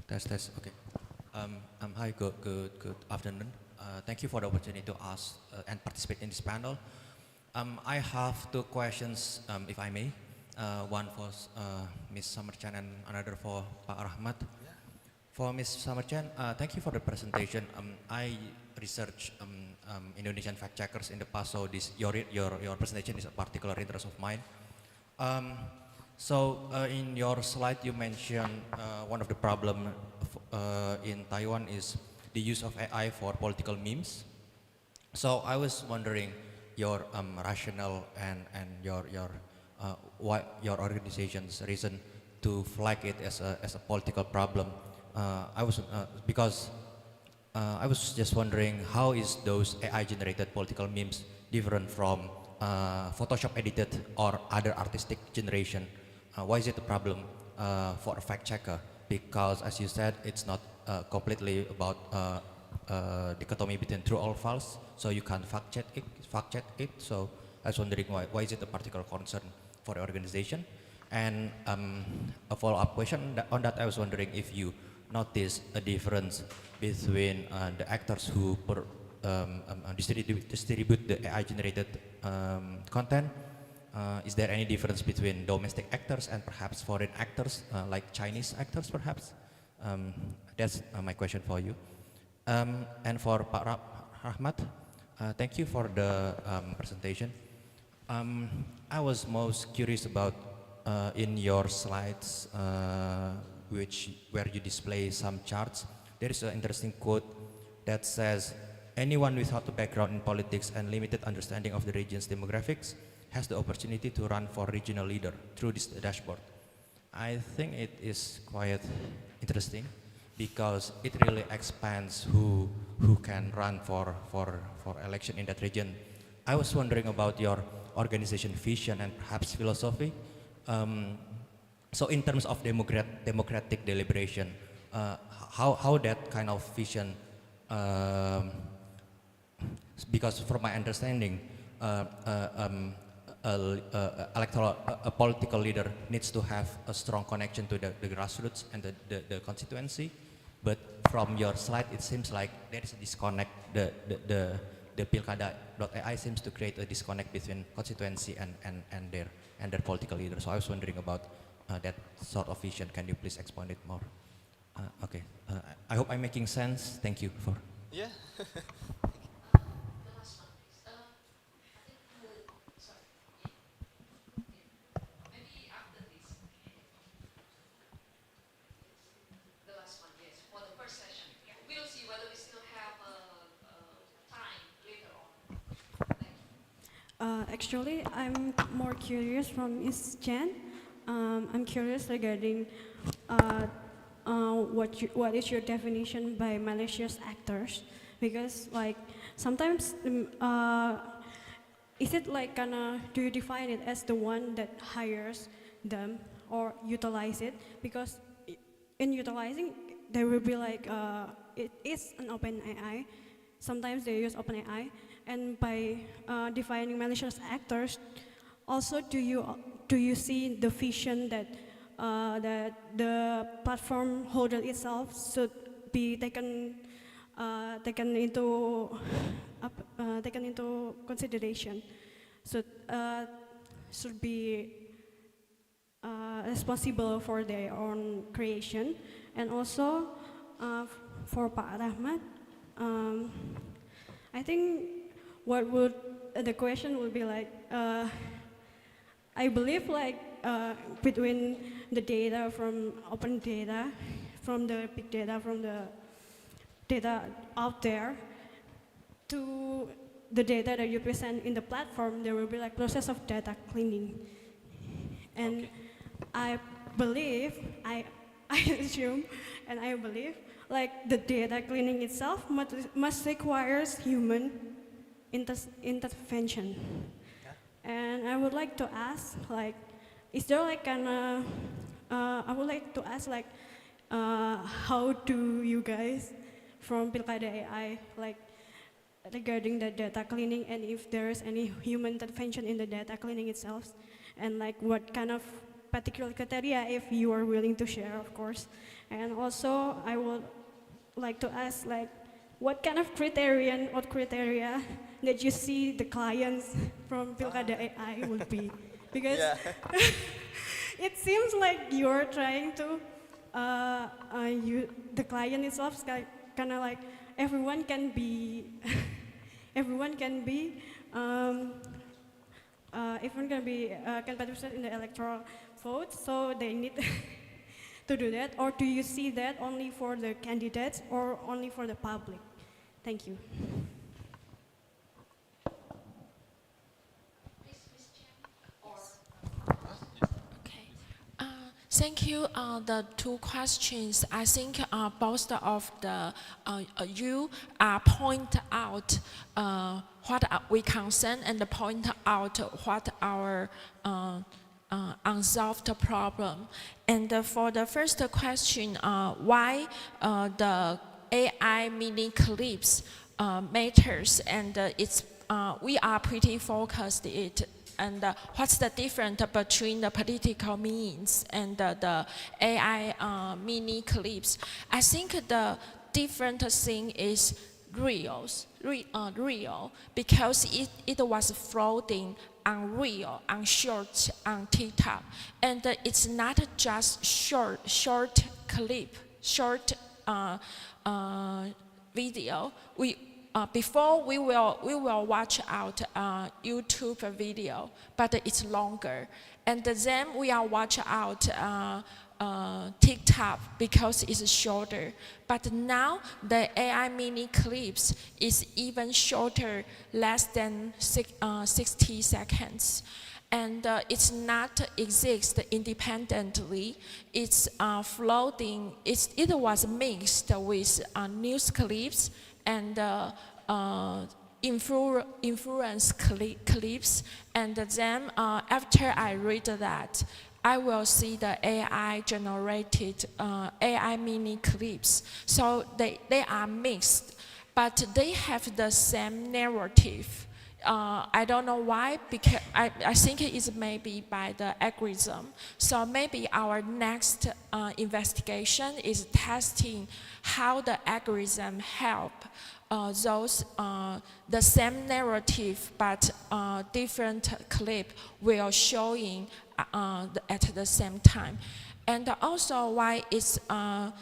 Test. Okay. Hi. Good afternoon. Thank you for the opportunity to ask and participate in this panel. I have two questions, if I may. One for Ms. Summer Chen and another for Pak Rahmat. For Ms. Summer Chen, thank you for the presentation. I researched Indonesian fact checkers in the past, so your presentation is a particular interest of mine. So in your slide, you mentioned one of the problem in Taiwan is the use of AI for political memes. So I was wondering your rationale and what your organization's reason to flag it as a political problem. I was just wondering, how is those AI generated political memes different from Photoshop edited or other artistic generation? Why is it a problem for a fact checker? Because as you said, it's not completely about dichotomy between true or false, so you can fact check it. So I was wondering why is it a particular concern for the organization? And a follow-up question on that, I was wondering if you notice a difference between the actors who distribute the AI-generated content. Is there any difference between domestic actors and perhaps foreign actors, like Chinese actors, perhaps? That's my question for you. And for Pak Rahmat, thank you for the presentation. I was most curious about in your slides, where you display some charts. There is an interesting quote that says, anyone without a background in politics and limited understanding of the region's demographics has the opportunity to run for regional leader through this dashboard. I think it is quite interesting because it really expands who can run for election in that region. I was wondering about your organization vision and perhaps philosophy. So in terms of democratic deliberation, how that kind of vision, because from my understanding, a political leader needs to have a strong connection to the grassroots and the constituency, but from your slide it seems like there is a disconnect. The Pilkada.AI seems to create a disconnect between constituency and their political leader. So I was wondering about that sort of vision. Can you please expand it more? Okay, I hope I'm making sense. Thank you for.
Yeah.
Actually, I'm more curious from Ms. Chen. I'm curious regarding what is your definition by malicious actors? Because like sometimes, is it like do you define it as the one that hires them or utilize it? Because in utilizing, there will be like it is an open AI. Sometimes they use open AI. And by defining malicious actors, also do you see the vision that that the platform holder itself should be taken into consideration? Should be responsible for their own creation, and also for Pak Rahmat, I think. What would the question would be like? I believe like between the data from open data, from the big data, from the data out there, to the data that you present in the platform, there will be like process of data cleaning. And okay. I believe, I assume, and I believe like the data cleaning itself must requires human intervention. Yeah. And I would like to ask, like, is there like I would like to ask, like, how do you guys from Pilkada.AI, like, regarding the data cleaning, and if there is any human intervention in the data cleaning itself, and like what kind of particular criteria, if you are willing to share, of course. And also, I would like to ask, like, what kind of criteria that you see the clients from Pilkada.AI would be? Because yeah. It seems like you're trying to, the client itself is kind of like everyone can be can participate in the electoral vote, so they need to do that. Or do you see that only for the candidates or only for the public? Thank you.
Thank you. The two questions, I think both of you point out what we concern and point out what our unsolved problem. And for the first question, why the AI mini clips matters, and we are pretty focused and what's the difference between the political memes and the AI mini clips. I think the different thing is real, because it was floating on Reel, on Shorts, on TikTok, and it's not just short clip, short video. Before we will watch out YouTube video, but it's longer, and then we are watch out TikTok because it's shorter. But now the AI mini clips is even shorter, less than 60 seconds. And it's not exist independently. It's floating. It was mixed with news clips and influence clips. And then after I read that, I will see the AI generated AI mini clips. So they are mixed, but they have the same narrative. I don't know why, because I think it is maybe by the algorithm. So maybe our next investigation is testing how the algorithm help those the same narrative but different clip will showing at the same time. And also why it's a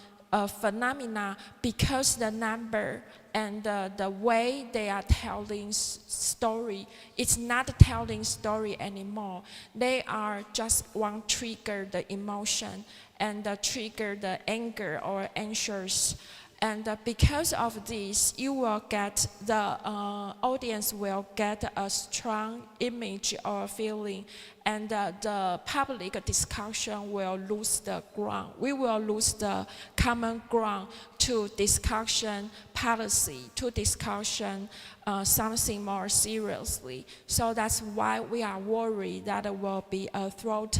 phenomena, because the number and the way they are telling story, it's not telling story anymore. They are just want trigger the emotion and trigger the anger or anxious. And because of this, you will get the audience will get a strong image or feeling, and the public discussion will lose the ground. We will lose the common ground to discussion policy, to discussion something more seriously. So that's why we are worried that it will be a throat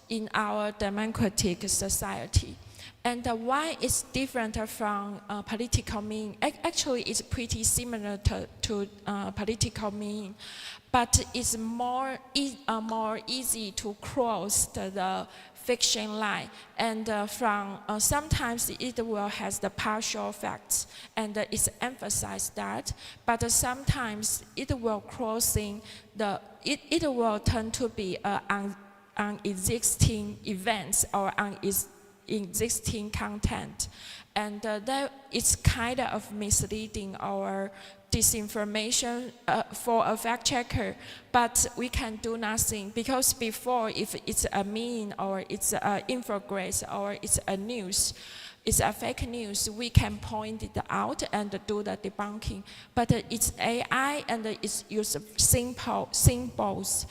in our democratic society. And why it's different from political meme? Actually, it's pretty similar to political meme, but it's more easy to cross the fiction line. And from sometimes it will has the partial facts, and it's emphasized that. But sometimes it will crossing the it will turn to be on existing events or on existing content, and that it's kind of misleading or disinformation for a fact checker. But we can do nothing, because before, if it's a meme or it's an infographic or it's a news, it's a fake news, we can point it out and do the debunking. But it's AI and it's use simple symbols,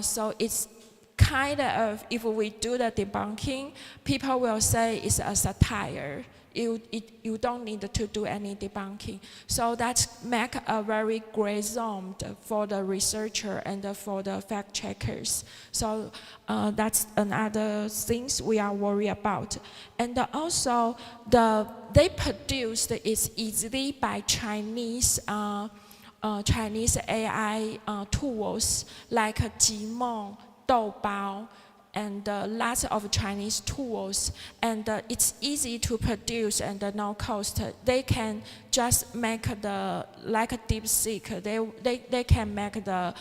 so it's kind of, if we do the debunking, people will say it's a satire. You don't need to do any debunking. So that make a very gray zone for the researcher and for the fact checkers. So that's another things we are worried about. And also they produced it easily by Chinese AI tools like Jimeng, Doubao, and lots of Chinese tools, and it's easy to produce and no cost. They can just make the, like a DeepSeek, they can make the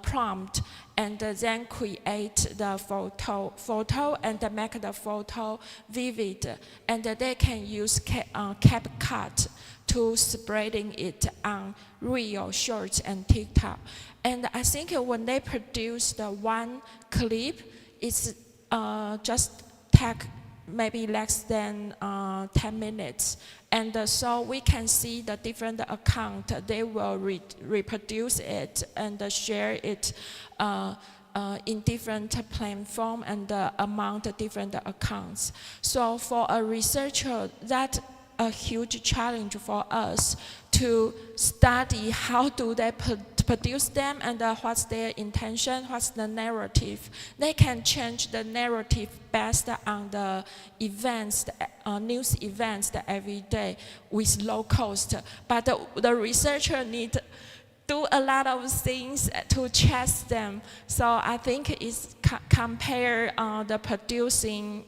prompt and then create the photo and make the photo vivid, and they can use CapCut to spreading it on Reel, Shorts, and TikTok. And I think when they produce the one clip, it's just take maybe less than 10 minutes. And so we can see the different account, they will reproduce it and share it in different platform and among the different accounts. So for a researcher, that's a huge challenge for us to study how do they produce them and what's their intention, what's the narrative. They can change the narrative based on the events, news events every day with low cost. But the researcher need do a lot of things to test them. So I think it's compare the producing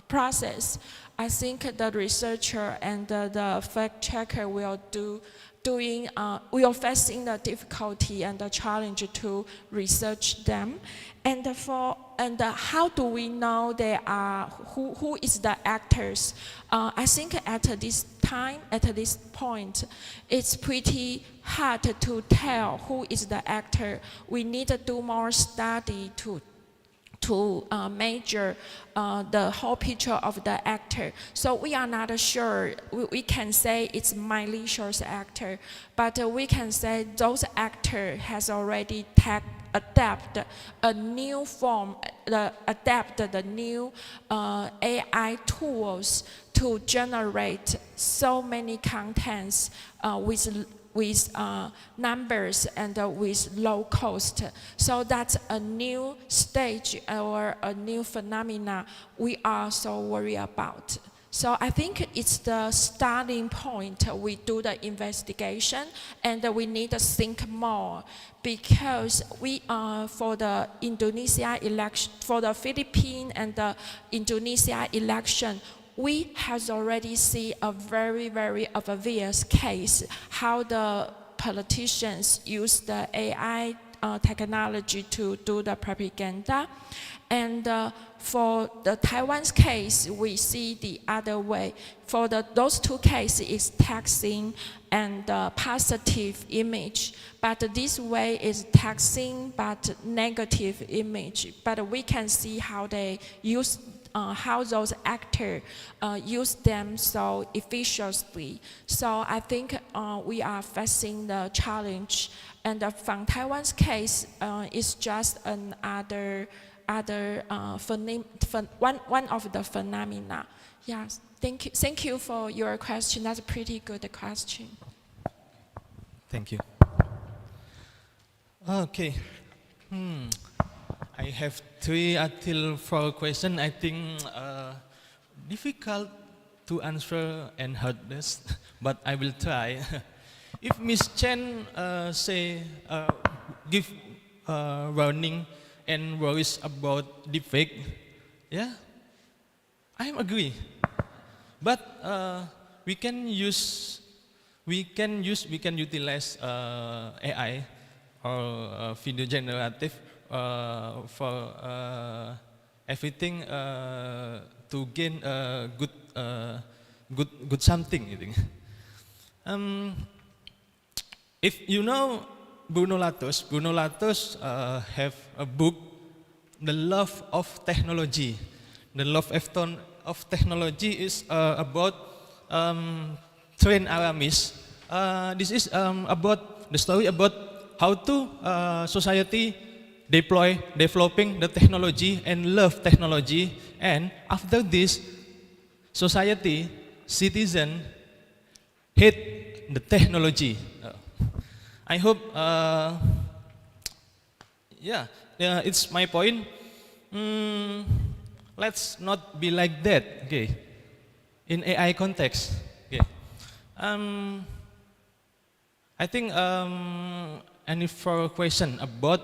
process. I think the researcher and the fact checker will facing the difficulty and the challenge to research them. And how do we know they are who is the actors? I think at this time, at this point, it's pretty hard to tell who is the actor. We need to do more study to measure the whole picture of the actor. So we are not sure. We can say it's malicious actor, but we can say those actor has already adapt a new form, adapt the new AI tools to generate so many contents with numbers and with low cost. So that's a new stage or a new phenomena we are so worried about. So I think it's the starting point. We do the investigation and we need to think more, because we are for the Indonesia election, for the Philippines and the Indonesia election, we has already seen a very, very obvious case how the politicians use the AI technology to do the propaganda. And for the Taiwan's case, we see the other way. For those two cases, is taxing and positive image. But this way is taxing but negative image. But we can see how they use how those actors use them so efficiently. So I think we are facing the challenge. And from Taiwan's case, it's just another one of the phenomena. Yes, thank you for your question. That's a pretty good question.
Thank you. Okay. I have 3 until 4 questions. I think difficult to answer and hardest, but I will try. If Miss Chen give warning and worries about deepfake, yeah, I agree. But we can utilize AI or video generative for everything to gain good something. I think. If you know Bruno Latos have a book, The Love of Technology. The Love of Technology is about train Aramis. This is about the story about how to society developing the technology and love technology, and after this, society, citizen hate the technology. I hope, it's my point. Let's not be like that, okay? In AI context, okay. I think any further question about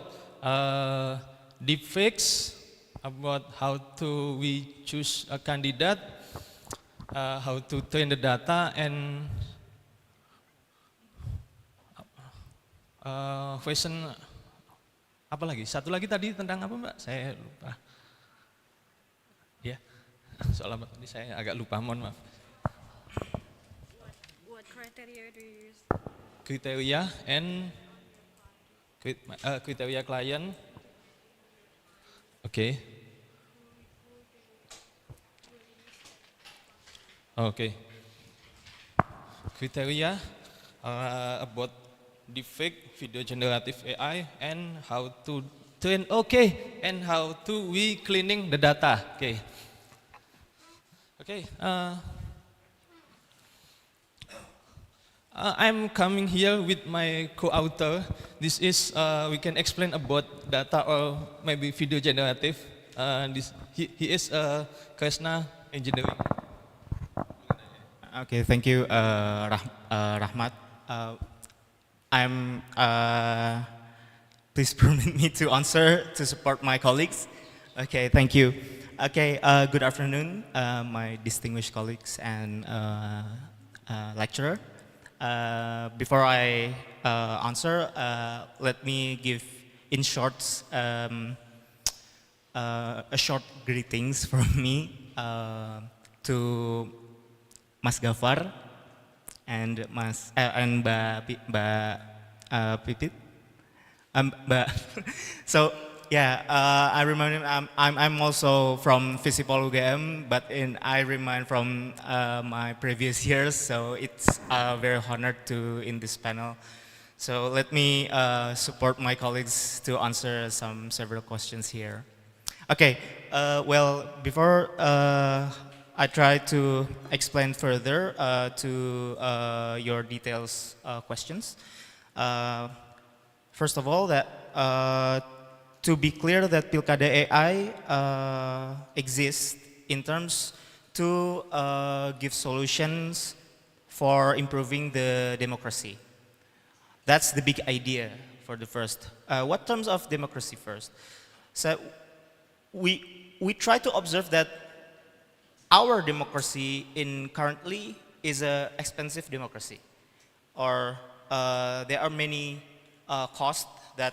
deepfakes, about how to we choose a candidate, how to train the data, and question apa lagi? Satu lagi tadi tentang apa, Mbak? Saya lupa. Ya, soal apa tadi saya agak lupa, mohon maaf.
What criteria do you use?
Kriteria and kriteria klien. Oke. Oke. Kriteria about deepfake video generative AI and how to train, and how to we cleaning the data, I'm coming here with my co-author. This is we can explain about data or maybe video generative. He is Krishna engineering.
Okay, thank you, Rahmat.
I'm, please permit me to answer to support my colleagues. Okay, thank you. Okay, good afternoon, my distinguished colleagues and lecturer. Before I answer, let me give in short a short greetings from me to Mas Gaffar and Mbak Pipit. But so yeah, I remember I'm also from Visipol UGM, but I remind from my previous years, so it's very honored to in this panel. So let me support my colleagues to answer several questions here. Okay, well, before I try to explain further to your details questions. First of all, that to be clear that Pilkada.AI exists in terms to give solutions for improving the democracy. That's the big idea for the first. What terms of democracy first? So we try to observe that our democracy in currently is an expensive democracy, or there are many costs that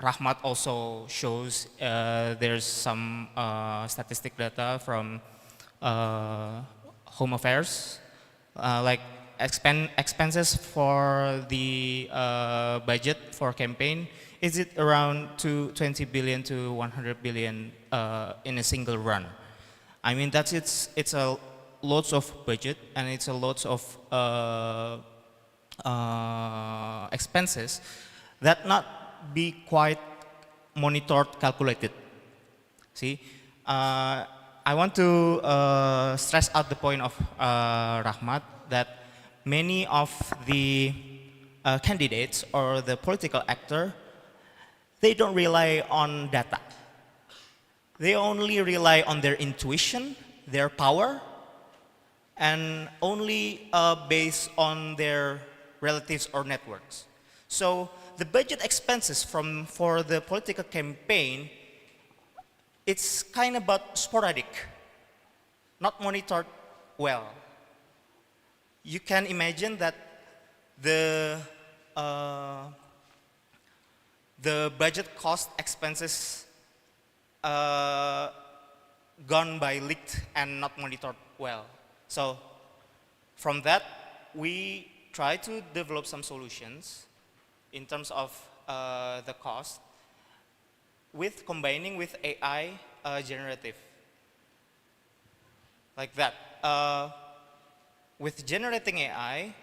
Rahmat also shows. There's some statistic data from Home Affairs, like expenses for the budget for campaign. Is it around 20 billion to 100 billion in a single run? I mean, it's a lots of budget and it's a lots of expenses that not be quite monitored, calculated. See, I want to stress out the point of Rahmat that many of the candidates or the political actor, they don't rely on data. They only rely on their intuition, their power, and only based on their relatives or networks. So the budget expenses for the political campaign, it's kind of but sporadic, not monitored well. You can imagine that the budget cost expenses gone by leaked and not monitored well. So from that, we try to develop some solutions in terms of the cost with combining with AI generative, like that. With generating AI,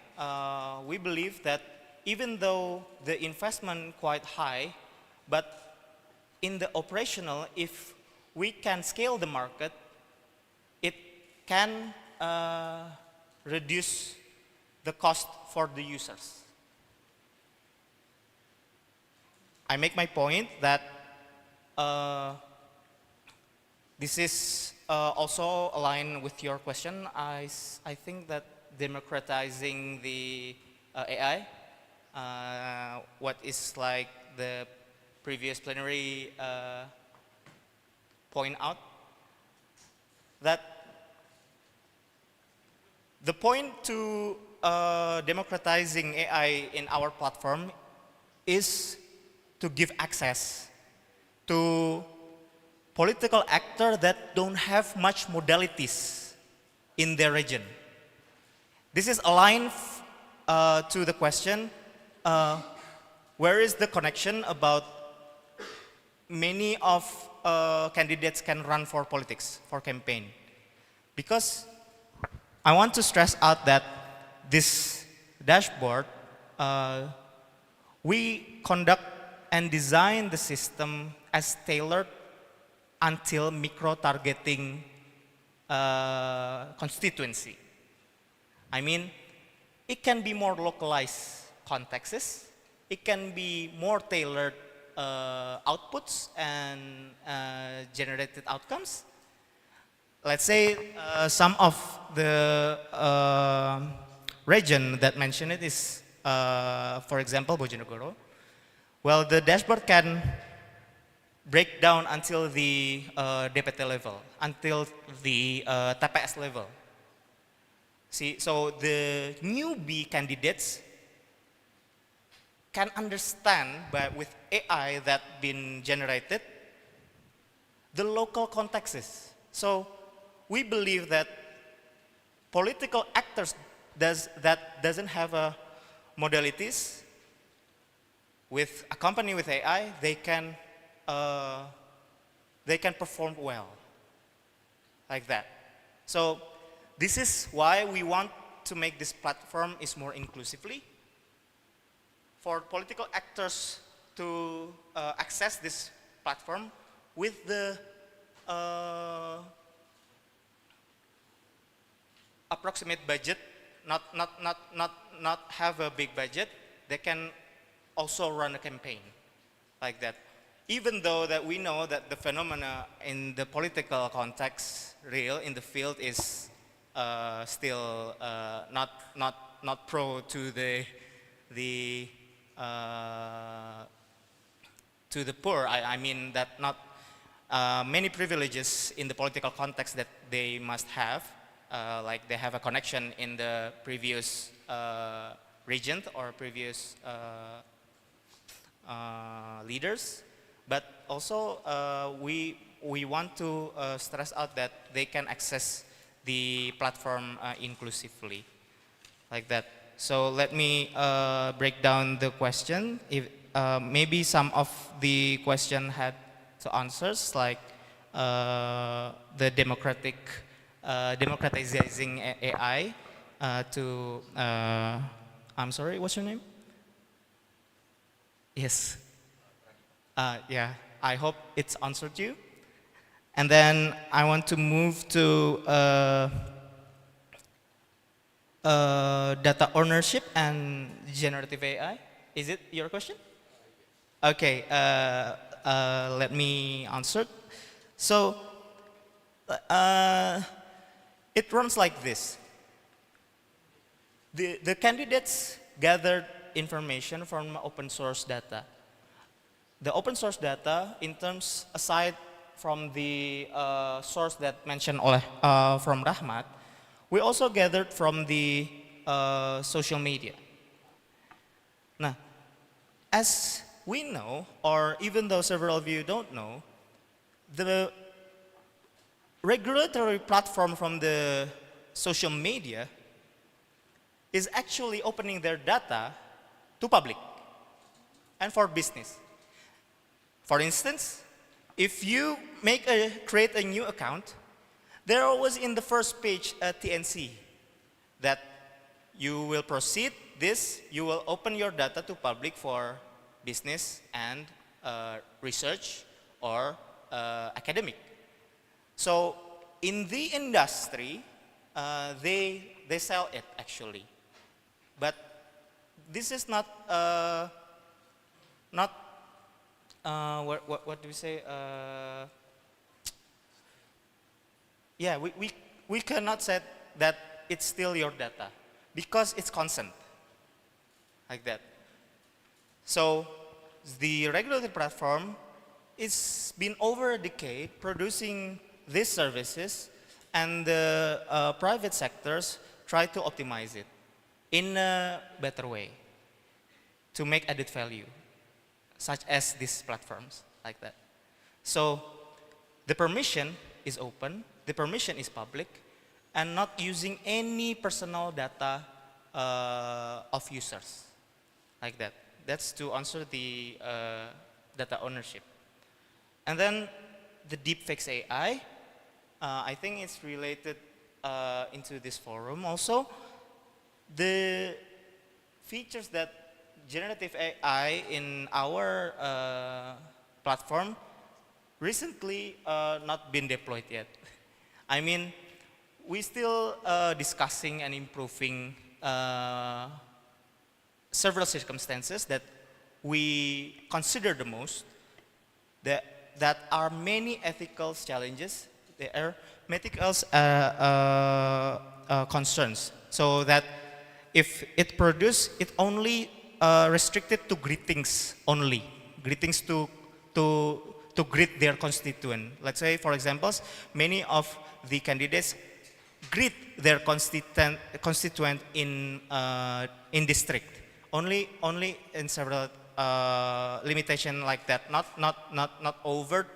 we believe that even though the investment quite high, but in the operational, if we can scale the market, it can reduce the cost for the users. I make my point that this is also aligned with your question. I think that democratizing the AI, what is like the previous plenary point out, that the point to democratizing AI in our platform is to give access to political actors that don't have much modalities in their region. This is aligned to the question, where is the connection about many of candidates can run for politics, for campaign? Because I want to stress out that this dashboard, we conduct and design the system as tailored until micro-targeting constituency. I mean, it can be more localized contexts, it can be more tailored outputs and generated outcomes. Let's say some of the region that mentioned it is for example, Bojonegoro, well, the dashboard can break down until the DPT level, until the TPS level. See, so the newbie candidates can understand with AI that been generated the local contexts. So we believe that political actors that doesn't have a modalities with a company with AI, they can perform well, like that. So this is why we want to make this platform is more inclusively for political actors to access this platform with the approximate budget, not have a big budget. They can also run a campaign like that. Even though that we know that the phenomena in the political context, real in the field, is still not pro to the poor. I mean that not many privileges in the political context that they must have, like they have a connection in the previous regent or previous leaders, but also we want to stress out that they can access the platform inclusively, like that. So let me break down the question. If maybe some of the question had the answers, like the democratizing AI to I'm sorry, what's your name? Yes. Yeah, I hope it's answered you. And then I want to move to data ownership and generative AI. Is it your question? Okay, let me answer. So it runs like this. The candidates gathered information from open source data. The open source data, in terms aside from the source that mentioned from Rahmat, we also gathered from the social media. Now, as we know, or even though several of you don't know, the regulatory platform from the social media is actually opening their data to public and for business. For instance, if you create a new account, there was in the first page a TNC that you will proceed this, you will open your data to public for business and research or academic. So in the industry, they sell it actually, but this is not what do we say? Yeah, we cannot say that it's still your data because it's consent, like that. So the regulatory platform is been over a decade producing these services, and the private sectors try to optimize it in a better way to make added value, such as these platforms, like that. So the permission is open, the permission is public, and not using any personal data of users, like that. That's to answer the data ownership. And then the deepfakes AI, I think it's related into this forum also. The features that generative AI in our platform recently not been deployed yet. I mean, we still discussing and improving several circumstances that we consider the most, that are many ethical challenges, there are ethical concerns. So that if it produce, it only restricted to greetings only, greetings to greet their constituent. Let's say, for example, many of the candidates greet their constituent in district. Only in several limitation like that. Not overt,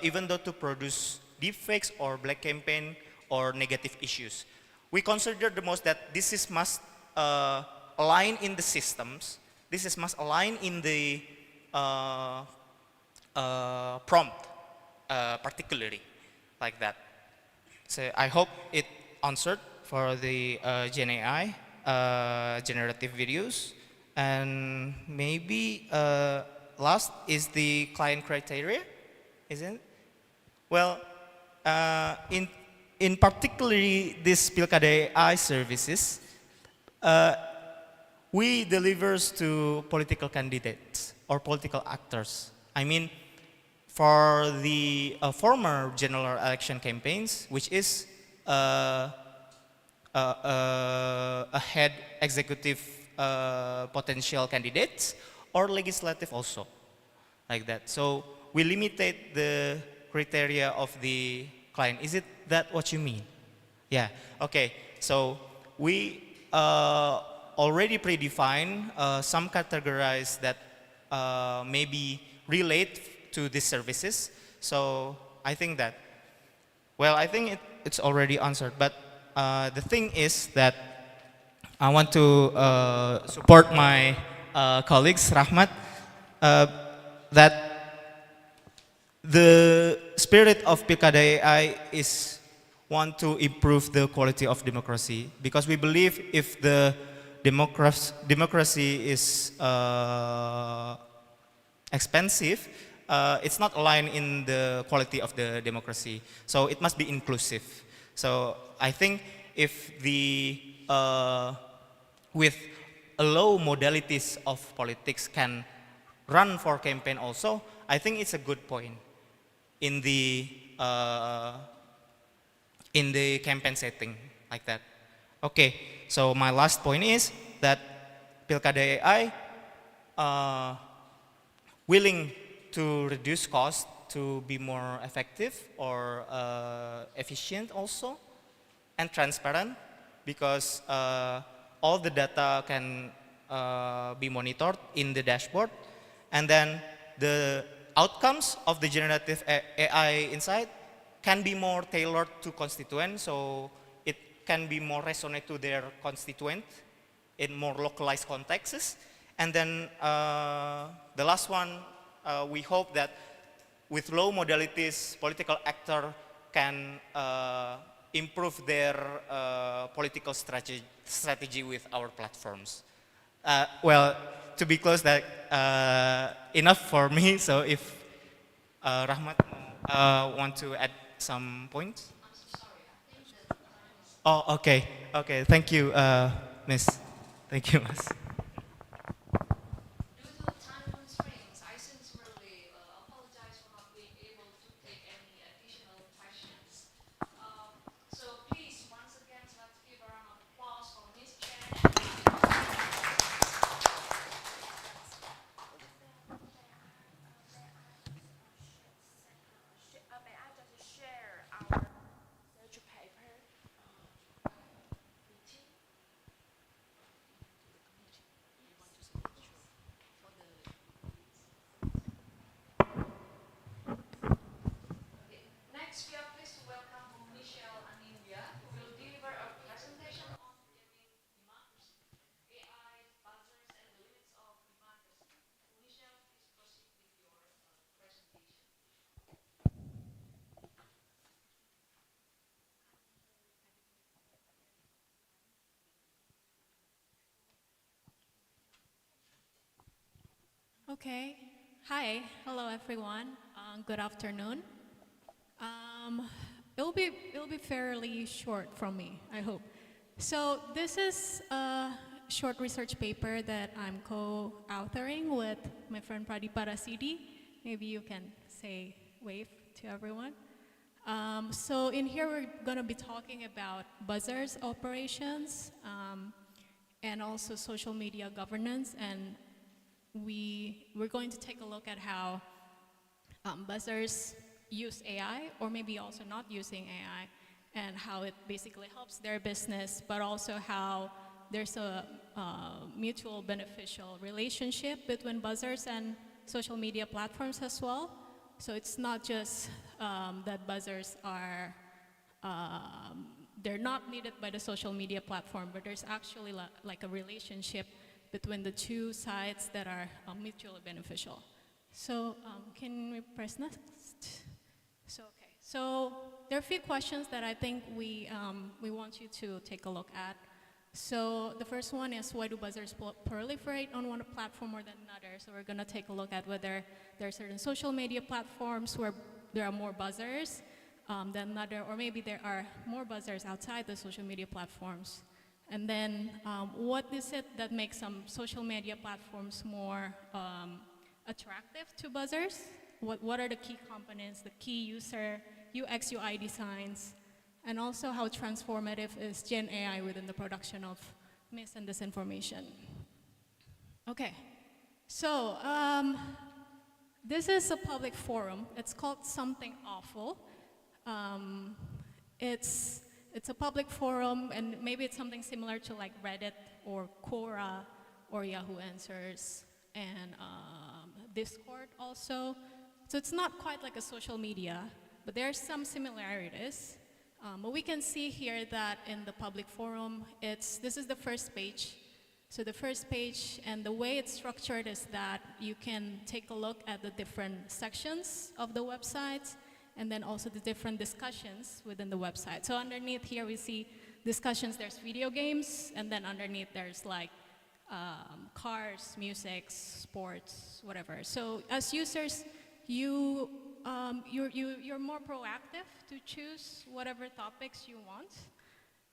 even though to produce deepfakes or black campaign or negative issues. We consider the most that this is must align in the systems. This is must align in the prompt, particularly like that. So I hope it answered for the GenAI, generative videos. And maybe last is the client criteria, isn't it? Well, in particularly this Pilkada.AI services, we delivers to political candidates or political actors. I mean, for the former general election campaigns, which is a head executive potential candidates or legislative also, like that. So we limited the criteria of the client. Is it that what you mean? Yeah, okay. So we already predefine some categories that maybe relate to these services. So I think that, well, I think it's already answered. But the thing is that I want to support my colleagues, Rahmat, that the spirit of Pilkada.AI is want to improve the quality of democracy, because we believe if the democracy is expensive, it's not aligned in the quality of the democracy. So it must be inclusive. So I think if the with a low modalities of politics can run for campaign also, I think it's a good point in the campaign setting like that. Okay, so my last point is that Pilkada.AI willing to reduce cost to be more effective or efficient also, and transparent, because all the data can be monitored in the dashboard, and then the outcomes of the generative AI inside can be more tailored to constituent, so it can be more resonate to their constituent in more localized contexts. And then the last one, we hope that with low modalities, political actor can improve their political strategy with our platforms. Well, to be close, that enough for me. So if Rahmat want to add some points. Oh, okay, okay. Thank you, Miss. Thank you, Miss.
Due to time constraints, I sincerely apologize for not being able to take any additional questions. So please, once again, let's give a round of applause for Miss Chen. Next, we are pleased to welcome Michelle Anindya, who will deliver a presentation on gaming democracy, AI, buzzers, and the limits of democracy. Michelle, please proceed with your presentation.
Okay. Hi. Hello, everyone. Good afternoon. It'll be fairly short from me, I hope. So this is a short research paper that I'm co-authoring with my friend Pradipara Sidi. Maybe you can say wave to everyone. So in here we're going to be talking about buzzers operations, and also social media governance. And we're going to take a look at how buzzers use AI, or maybe also not using AI, and how it basically helps their business, but also how there's a mutual beneficial relationship between buzzers and social media platforms as well. So it's not just that buzzers are, they're not needed by the social media platform, but there's actually like a relationship between the two sides that are mutually beneficial. So can we press next? So, okay. So there are a few questions that I think we want you to take a look at. So the first one is, why do buzzers proliferate on one platform more than another? So we're going to take a look at whether there are certain social media platforms where there are more buzzers than another, or maybe there are more buzzers outside the social media platforms. And then what is it that makes some social media platforms more attractive to buzzers? What are the key components, the key user, UX, UI designs, and also how transformative is GenAI within the production of mis and disinformation. Okay, so this is a public forum. It's called Something Awful. It's a public forum, and maybe it's something similar to like Reddit or Quora or Yahoo Answers and Discord also. So it's not quite like a social media, but there are some similarities. But we can see here that in the public forum, this is the first page. So the first page, and the way it's structured is that you can take a look at the different sections of the website, and then also the different discussions within the website. So underneath here we see discussions, there's video games, and then underneath there's like cars, music, sports, whatever. So as users, you're more proactive to choose whatever topics you want,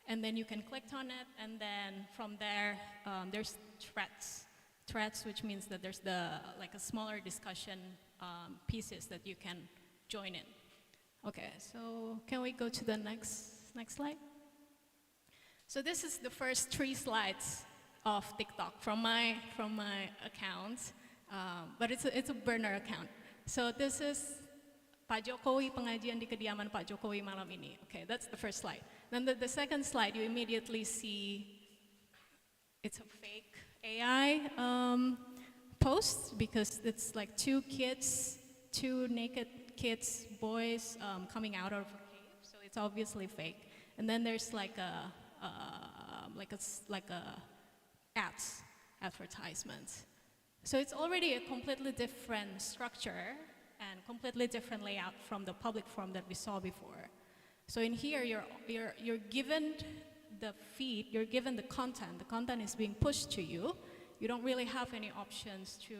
and then you can click on it, and then from there there's threads, which means that there's like a smaller discussion pieces that you can join in. Okay, so can we go to the next slide? So this is the first 3 slides of TikTok from my account, but it's a burner account. So this is Pak Jokowi, pengajian di kediaman Pak Jokowi malam ini. Okay, that's the first slide. Then the second slide, you immediately see it's a fake AI post, because it's like 2 naked kids, boys coming out of a cave. So it's obviously fake. And then there's like a advertisement. So it's already a completely different structure and completely different layout from the public forum that we saw before. So in here, you're given the feed, you're given the content. The content is being pushed to you. You don't really have any options to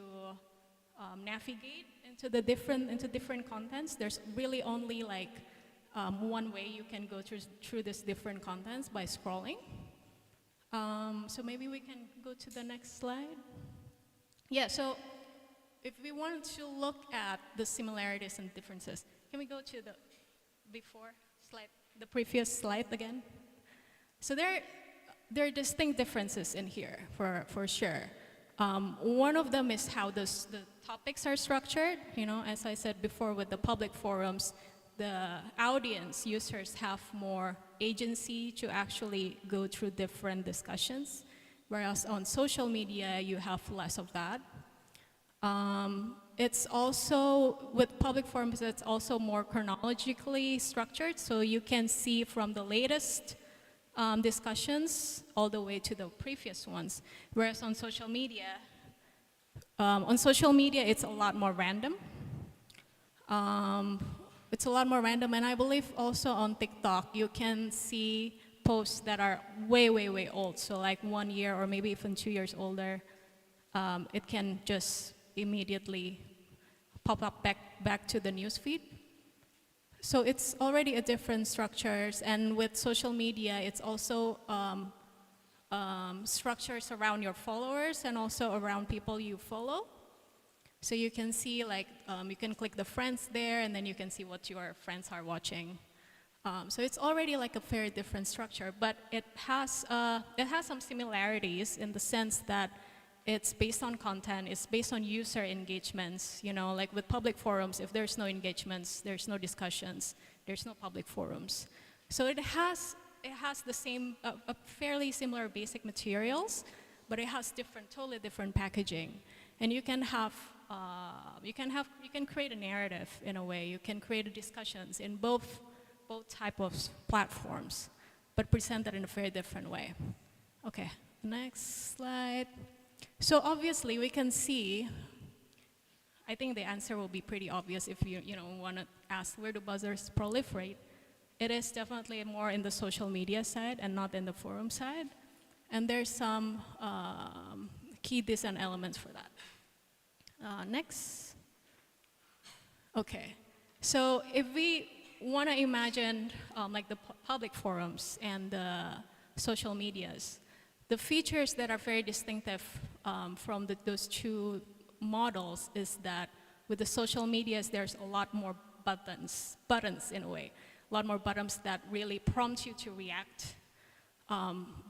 navigate into different contents. There's really only like one way you can go through this different contents, by scrolling. So maybe we can go to the next slide. Yeah, so if we want to look at the similarities and differences, can we go to the previous slide again? So there are distinct differences in here, for sure. One of them is how the topics are structured. You know, as I said before, with the public forums, the audience, users have more agency to actually go through different discussions, whereas on social media, you have less of that. It's also, with public forums, it's also more chronologically structured, so you can see from the latest discussions all the way to the previous ones. Whereas on social media, it's a lot more random. It's a lot more random, and I believe also on TikTok, you can see posts that are way, way, way old. So like 1 year or maybe even 2 years older. It can just immediately pop up back to the newsfeed. So it's already a different structures, and with social media, it's also structures around your followers and also around people you follow. So you can see, like, you can click the friends there, and then you can see what your friends are watching. So it's already like a very different structure, but it has some similarities in the sense that it's based on content, it's based on user engagements, you know, like with public forums, if there's no engagements, there's no discussions, there's no public forums. So it has the same, a fairly similar basic materials, but it has totally different packaging. And you can create a narrative in a way, you can create discussions in both type of platforms, but presented in a very different way. Okay, next slide. So obviously we can see, I think the answer will be pretty obvious if you want to ask where do buzzers proliferate. It is definitely more in the social media side and not in the forum side. And there's some key design elements for that. Next. Okay, so if we want to imagine like the public forums and the social medias, the features that are very distinctive from those two models is that with the social medias, there's a lot more buttons in a way, a lot more buttons that really prompt you to react,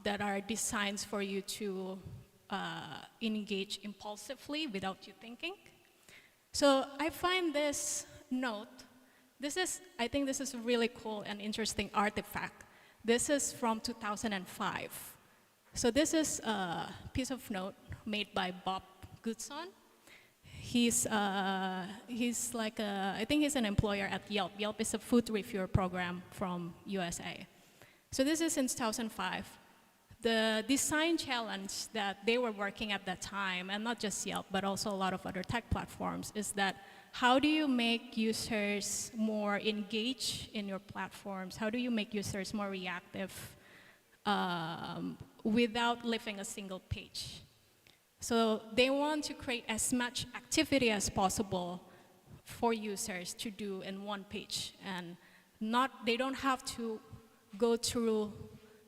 that are designed for you to engage impulsively without you thinking. So I find this note, I think this is a really cool and interesting artifact. This is from 2005. So this is a piece of note made by Bob Goodson. He's like I think he's an employer at Yelp. Yelp is a food reviewer program from USA. So this is in 2005. The design challenge that they were working at that time, and not just Yelp, but also a lot of other tech platforms, is that how do you make users more engaged in your platforms? How do you make users more reactive without leaving a single page? So they want to create as much activity as possible for users to do in one page, and they don't have to go through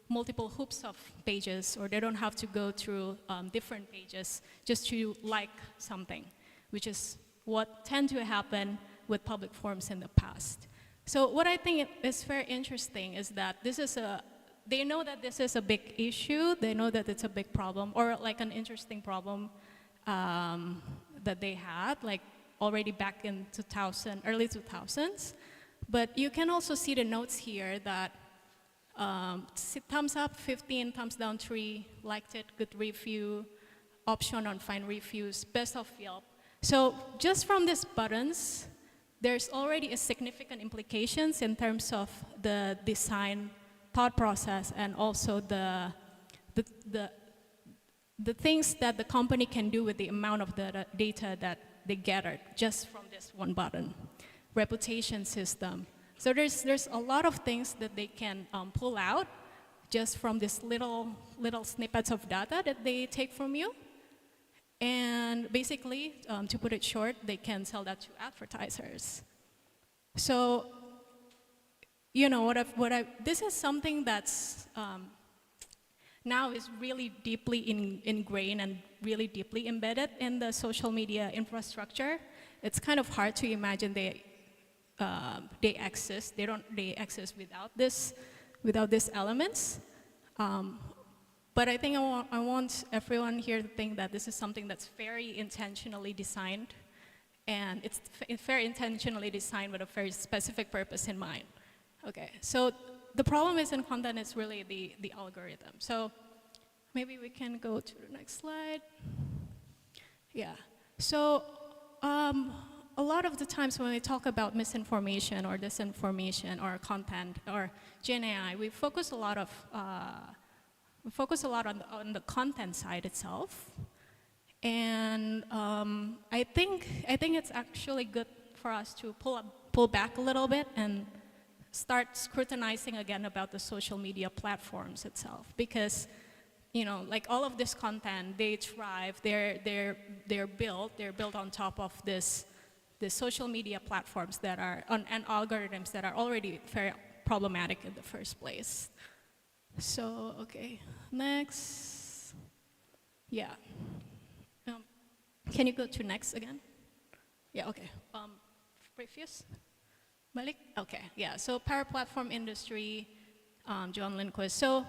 multiple hoops of pages, or they don't have to go through different pages just to like something, which is what tend to happen with public forums in the past. So what I think is very interesting is that they know that this is a big issue, they know that it's a big problem, or like an interesting problem that they had, like already back in early 2000s. But you can also see the notes here that thumbs up 15, thumbs down 3, liked it, good review, option on fine reviews, best of Yelp. So just from these buttons, there's already a significant implications in terms of the design thought process, and also the things that the company can do with the amount of the data that they gathered just from this one button. Reputation system. So there's a lot of things that they can pull out just from this little snippets of data that they take from you. And basically, to put it short, they can sell that to advertisers. So, you know, this is something that's now is really deeply ingrained and really deeply embedded in the social media infrastructure. It's kind of hard to imagine they exist. They exist without these elements. But I think I want everyone here to think that this is something that's very intentionally designed, and it's very intentionally designed with a very specific purpose in mind. Okay, so the problem isn't content, it's really the algorithm. So maybe we can go to the next slide. Yeah, so a lot of the times when we talk about misinformation or disinformation or content or GenAI, we focus a lot on the content side itself, and I think it's actually good for us to pull back a little bit and start scrutinizing again about the social media platforms itself, because you know, like all of this content, they thrive, they're built on top of the social media platforms that are and algorithms that are already very problematic in the first place. So, okay, next. Yeah. Can you go to next again? Yeah, okay. Previous. Balik? Okay, yeah. So power platform industry, John Lindquist. So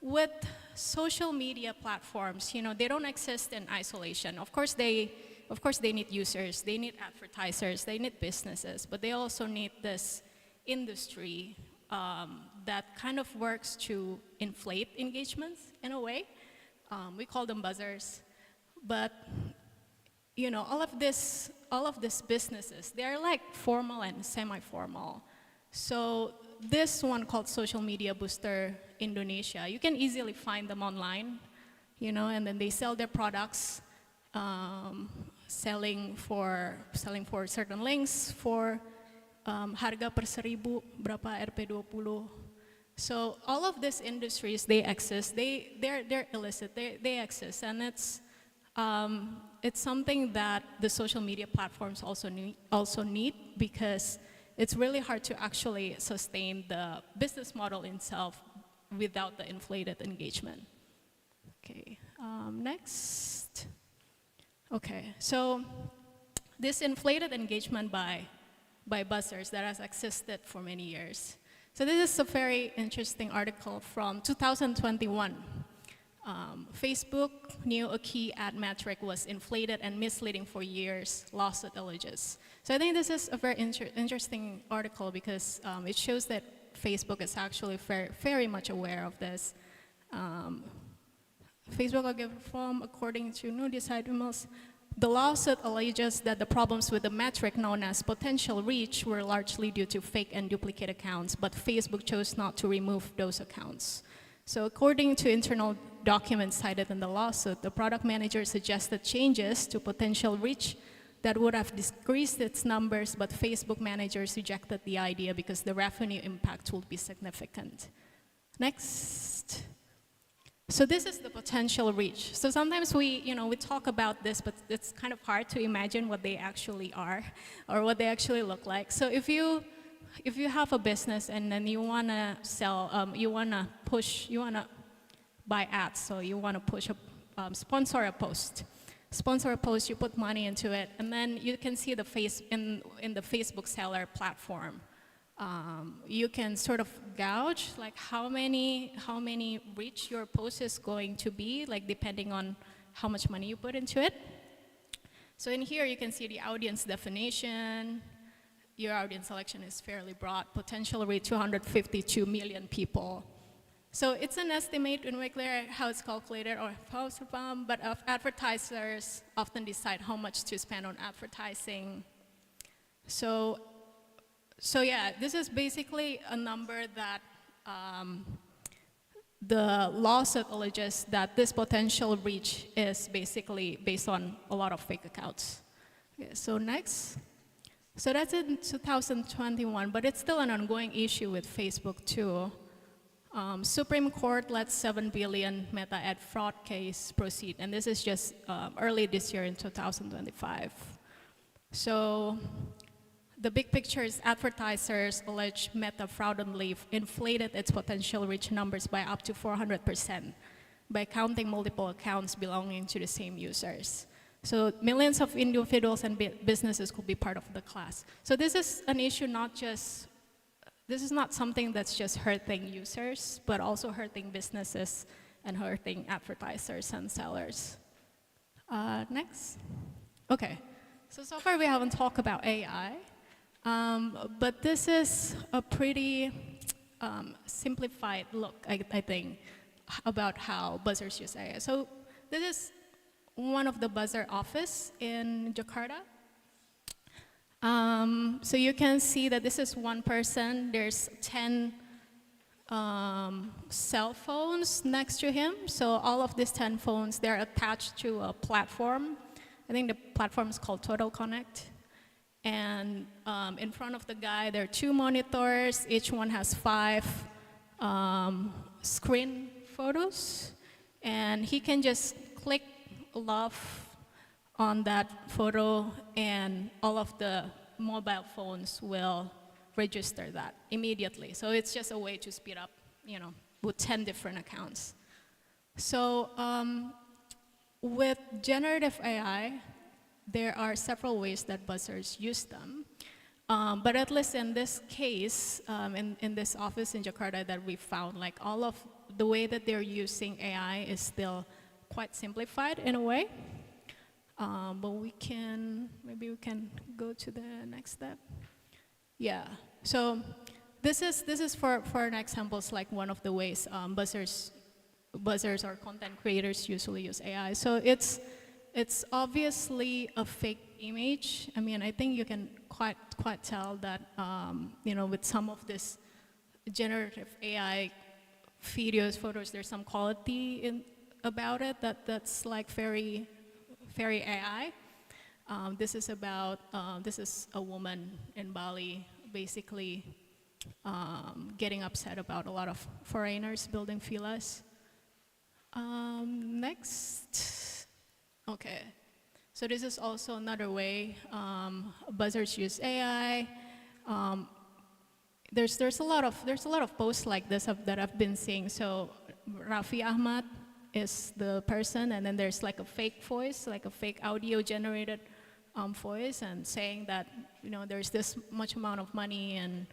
with social media platforms, they don't exist in isolation. Of course they need users, they need advertisers, they need businesses, but they also need this industry that kind of works to inflate engagements in a way. We call them buzzers, but all of these businesses, they're like formal and semi-formal. So this one called Social Media Booster Indonesia, you can easily find them online, and then they sell their products, selling for certain links for harga per 1.000 berapa Rp20. So all of these industries, they exist. They're illicit. They exist, and it's something that the social media platforms also need because it's really hard to actually sustain the business model itself without the inflated engagement. Okay, next. Okay, so this inflated engagement by buzzers that has existed for many years. So this is a very interesting article from 2021. Facebook knew a key ad metric was inflated and misleading for years, lawsuit alleges. So I think this is a very interesting article because it shows that Facebook is actually very much aware of this. Facebook reform, according to new emails, the lawsuit alleges that the problems with the metric known as potential reach were largely due to fake and duplicate accounts, but Facebook chose not to remove those accounts. So according to internal documents cited in the lawsuit, the product manager suggested changes to potential reach that would have decreased its numbers, but Facebook managers rejected the idea because the revenue impact would be significant. Next. So this is the potential reach. So sometimes we talk about this, but it's kind of hard to imagine what they actually are or what they actually look like. So if you have a business and then you wanna sell, you wanna buy ads, so you wanna push sponsor a post. Sponsor a post, you put money into it, and then you can see the face in the Facebook seller platform. You can sort of gauge like how many reach your post is going to be, like depending on how much money you put into it. So in here you can see the audience definition. Your audience selection is fairly broad. Potential reach 252 million people. So it's an estimate, when we clear how it's calculated or how it's found, but advertisers often decide how much to spend on advertising. So yeah, this is basically a number that the lawsuit alleges that this potential reach is basically based on a lot of fake accounts. Okay, so next. So that's in 2021, but it's still an ongoing issue with Facebook too. Supreme Court let 7 billion Meta ad fraud case proceed, and this is just early this year in 2025. So the big picture is advertisers allege Meta fraudulently inflated its potential reach numbers by up to 400% by counting multiple accounts belonging to the same users. So millions of individuals and businesses could be part of the class. So this is an issue this is not something that's just hurting users, but also hurting businesses and hurting advertisers and sellers. Next. Okay, so far we haven't talked about AI, but this is a pretty simplified look, I think, about how buzzers use AI. So this is one of the buzzer office in Jakarta. So you can see that this is one person. There's 10 cell phones next to him. So all of these 10 phones, they're attached to a platform. I think the platform is called Total Connect. And in front of the guy, there are 2 monitors. Each one has 5 screen photos. And he can just click love on that photo, and all of the mobile phones will register that immediately. So it's just a way to speed up, with 10 different accounts. So with generative AI, there are several ways that buzzers use them. But at least in this case, in this office in Jakarta that we found, like all of the way that they're using AI is still quite simplified in a way. But maybe we can go to the next step. Yeah, so this is for an examples, like one of the ways buzzers or content creators usually use AI. So it's obviously a fake image. I mean, I think you can quite tell that with some of this generative AI videos, photos, there's some quality about it that's like very AI. This is about this is a woman in Bali basically getting upset about a lot of foreigners building villas. Next. Okay. So this is also another way buzzers use AI. There's a lot of posts like this that I've been seeing. So Raffi Ahmad is the person, and then there's like a fake voice, like a fake audio generated voice, and saying that there's this much amount of money, and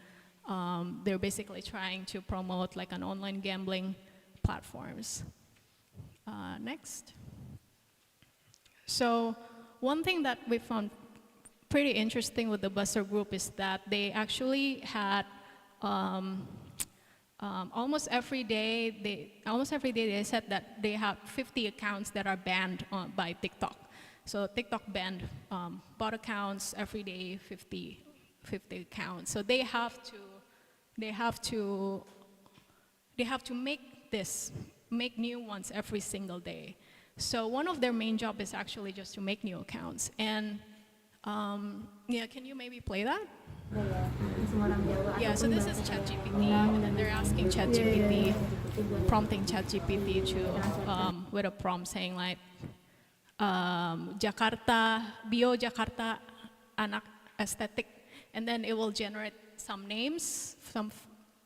they're basically trying to promote like an online gambling platforms. Next. So one thing that we found pretty interesting with the Buzzer group is that they actually had almost every day they said that they have 50 accounts that are banned by TikTok. So TikTok banned bot accounts every day, 50 accounts. So they have to make new ones every single day. So one of their main job is actually just to make new accounts. And yeah, can you maybe play that? Yeah, so this is ChatGPT, and they're asking ChatGPT, prompting ChatGPT to with a prompt saying like Jakarta, bio Jakarta, anak aesthetic, and then it will generate some names,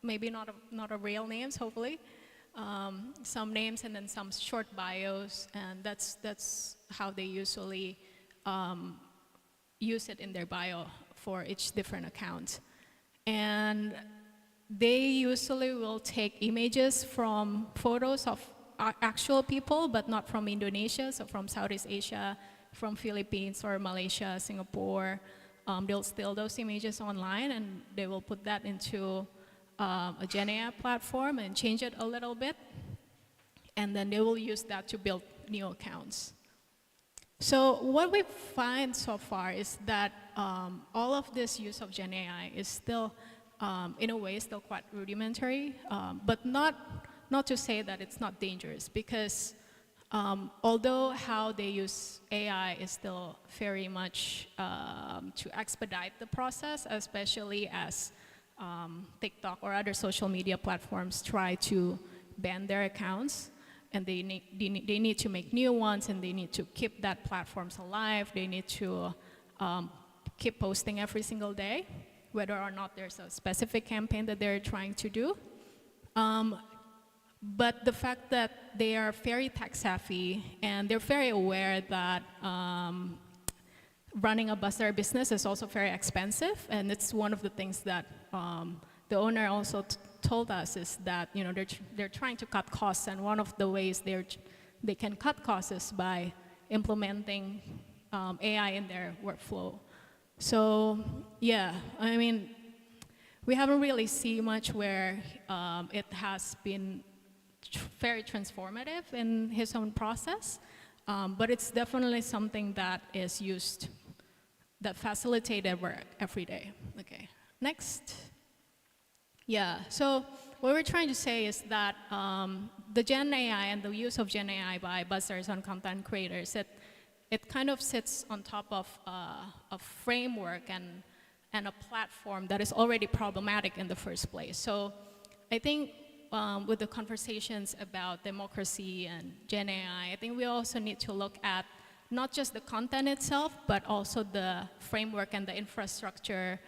maybe not a real names, hopefully, some names and then some short bios, and that's how they usually use it in their bio for each different account. And they usually will take images from photos of actual people, but not from Indonesia, so from Southeast Asia, from Philippines or Malaysia, Singapore. They'll steal those images online and they will put that into a GenAI platform and change it a little bit. And then they will use that to build new accounts. So what we find so far is that all of this use of GenAI is still, in a way, still quite rudimentary, but not to say that it's not dangerous, because although how they use AI is still very much to expedite the process, especially as TikTok or other social media platforms try to ban their accounts, and they need to make new ones, and they need to keep that platforms alive. They need to keep posting every single day, whether or not there's a specific campaign that they're trying to do. But the fact that they are very tech savvy and they're very aware that running a buzzer business is also very expensive, and it's one of the things that the owner also told us is that they're trying to cut costs, and one of the ways they can cut costs is by implementing AI in their workflow. So yeah, I mean, we haven't really seen much where it has been very transformative in his own process, but it's definitely something that is used, that facilitated work every day. Okay, next. Yeah, so what we're trying to say is that the GenAI and the use of GenAI by buzzers and content creators, it kind of sits on top of a framework and a platform that is already problematic in the first place. So I think with the conversations about democracy and GenAI, I think we also need to look at not just the content itself, but also the framework and the infrastructure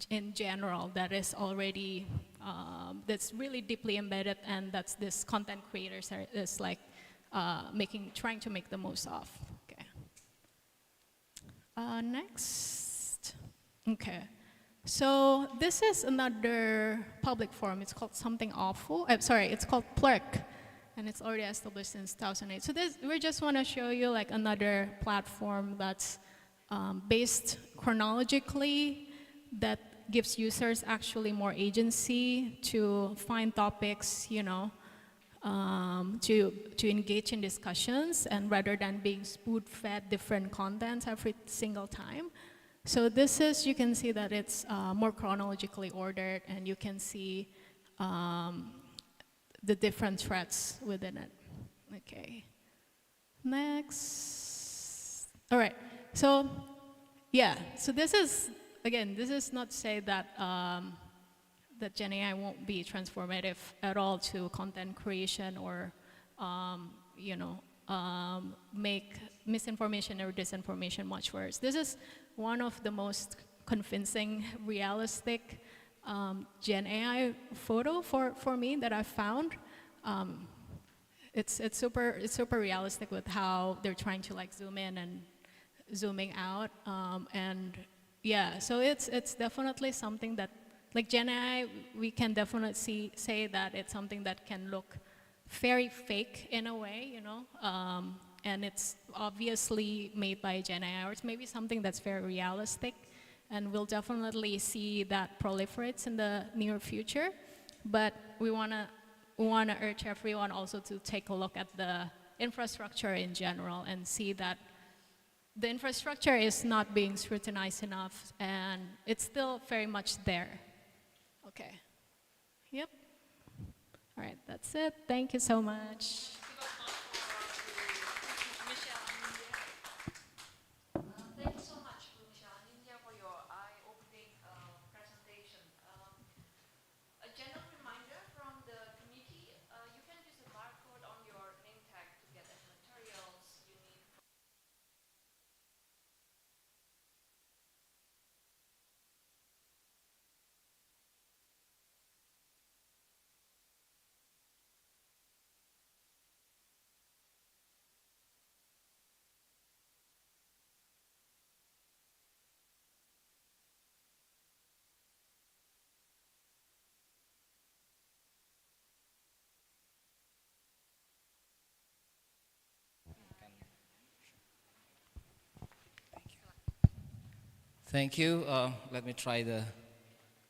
in general that is already, that's really deeply embedded, and that's this content creators is like trying to make the most of. Okay. Next. Okay. So this is another public forum. It's called Something Awful. It's called Plurk, and it's already established since 2008. So we just want to show you like another platform that's based chronologically, that gives users actually more agency to find topics, you know, to engage in discussions, and rather than being spoon-fed different contents every single time. So this is, you can see that it's more chronologically ordered, and you can see the different threads within it. Okay. Next. All right. So, yeah. So this is, again, this is not to say that that GenAI won't be transformative at all to content creation, or, you know, make misinformation or disinformation much worse. This is one of the most convincing, realistic GenAI photo for me that I've found. It's super realistic with how they're trying to like zoom in and zooming out, and yeah, so it's definitely something that, like GenAI, we can definitely say that it's something that can look very fake in a way, you know, and it's obviously made by GenAI, or it's maybe something that's very realistic, and we'll definitely see that proliferates in the near future. But we wanna urge everyone also to take a look at the infrastructure in general and see that the infrastructure is not being scrutinized enough, and it's still very much there. Okay. Yep. All right, that's it. Thank you so much.
Thank you so much, Michelle and Anindya, for your eye-opening presentation. A general reminder from the committee, you can use the barcode on your name tag to get the materials you need.
Thank you. Let me try the,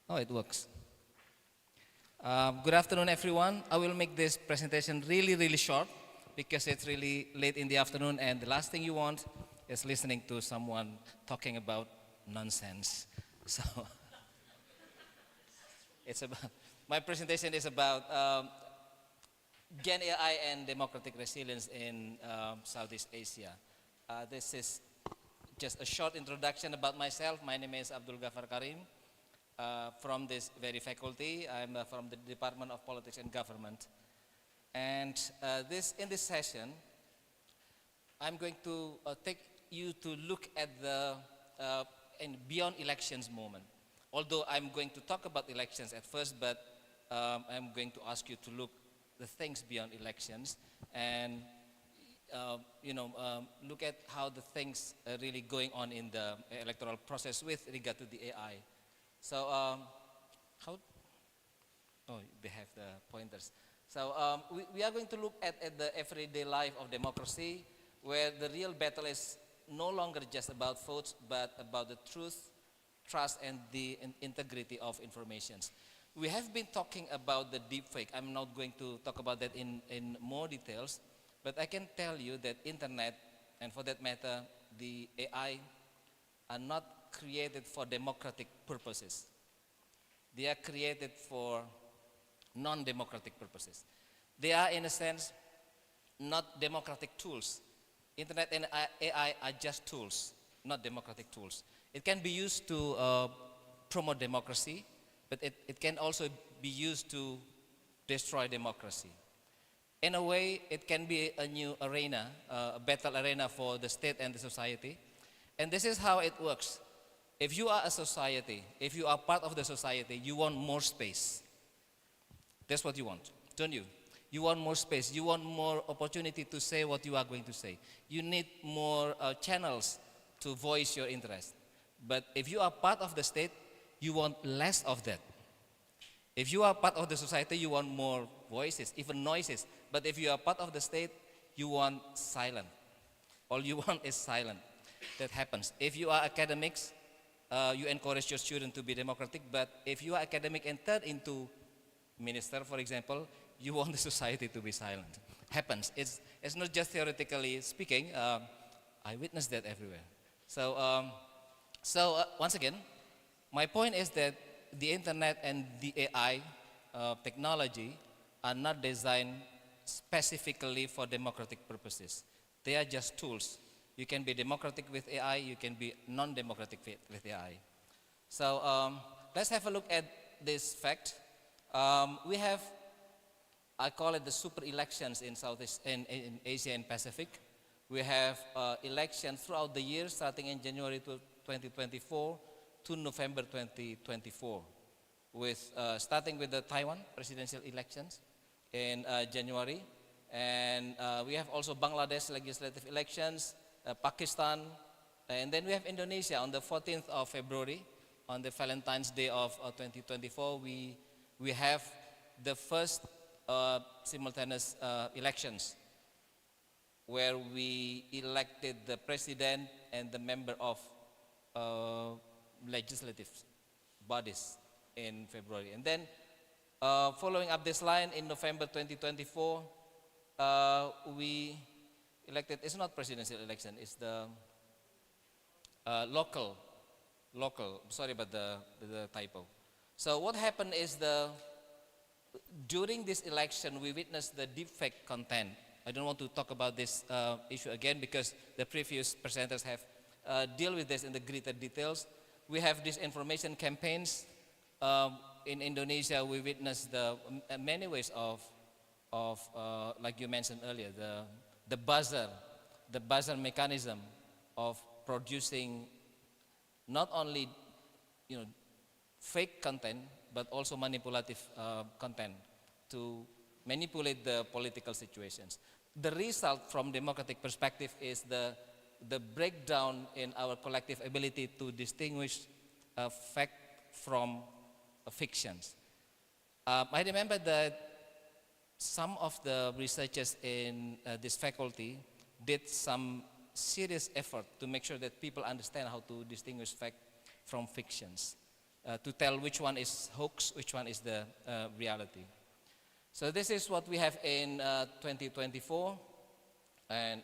oh, it works. Good afternoon, everyone. I will make this presentation really short because it's really late in the afternoon, and the last thing you want is listening to someone talking about nonsense. So it's about, my presentation is about GenAI and democratic resilience in Southeast Asia. This is just a short introduction about myself. My name is Abdul Gaffar Karim. From this very faculty, I'm from the Department of Politics and Government. And in this session, I'm going to take you to look at the and beyond elections moment. Although I'm going to talk about elections at first, but I'm going to ask you to look the things beyond elections, and look at how the things are really going on in the electoral process with regard to the AI. So they have the pointers. So we are going to look at the everyday life of democracy, where the real battle is no longer just about votes, but about the truth, trust, and the integrity of informations. We have been talking about the deepfake. I'm not going to talk about that in more details, but I can tell you that internet, and for that matter, the AI, are not created for democratic purposes. They are created for non-democratic purposes. They are, in a sense, not democratic tools. Internet and AI are just tools, not democratic tools. It can be used to promote democracy, but it can also be used to destroy democracy. In a way, it can be a new arena, a battle arena for the state and the society. And this is how it works. If you are a society, if you are part of the society, you want more space. That's what you want, don't you? You want more space. You want more opportunity to say what you are going to say. You need more channels to voice your interest. But if you are part of the state, you want less of that. If you are part of the society, you want more voices, even noises. But if you are part of the state, you want silent. All you want is silent. That happens. If you are academics, you encourage your students to be democratic. But if you are academic and turn into minister, for example, you want the society to be silent. Happens. It's not just theoretically speaking. I witnessed that everywhere. So once again, my point is that the internet and the AI technology are not designed specifically for democratic purposes. They are just tools. You can be democratic with AI, you can be non-democratic with AI. So let's have a look at this fact. We have, I call it the super elections in Southeast, in Asia and Pacific. We have elections throughout the year, starting in January 2024 to November 2024, with starting with the Taiwan presidential elections in January, and we have also Bangladesh legislative elections, Pakistan, and then we have Indonesia on the 14th of February, on the Valentine's Day of 2024. We have the first simultaneous elections, where we elected the president and the member of legislative bodies in February. And then following up this line, in November 2024, we elected, it's not presidential election, it's the local, sorry about the typo. So what happened is during this election, we witnessed the deepfake content. I don't want to talk about this issue again because the previous presenters have dealt with this in the greater details. We have disinformation campaigns. In Indonesia, we witnessed many ways of like you mentioned earlier, the buzzer mechanism of producing not only fake content but also manipulative content to manipulate the political situations. The result from democratic perspective is the breakdown in our collective ability to distinguish fact from fictions. I remember that some of the researchers in this faculty did some serious effort to make sure that people understand how to distinguish fact from fictions, to tell which one is hoax, which one is the reality. So this is what we have in 2024, and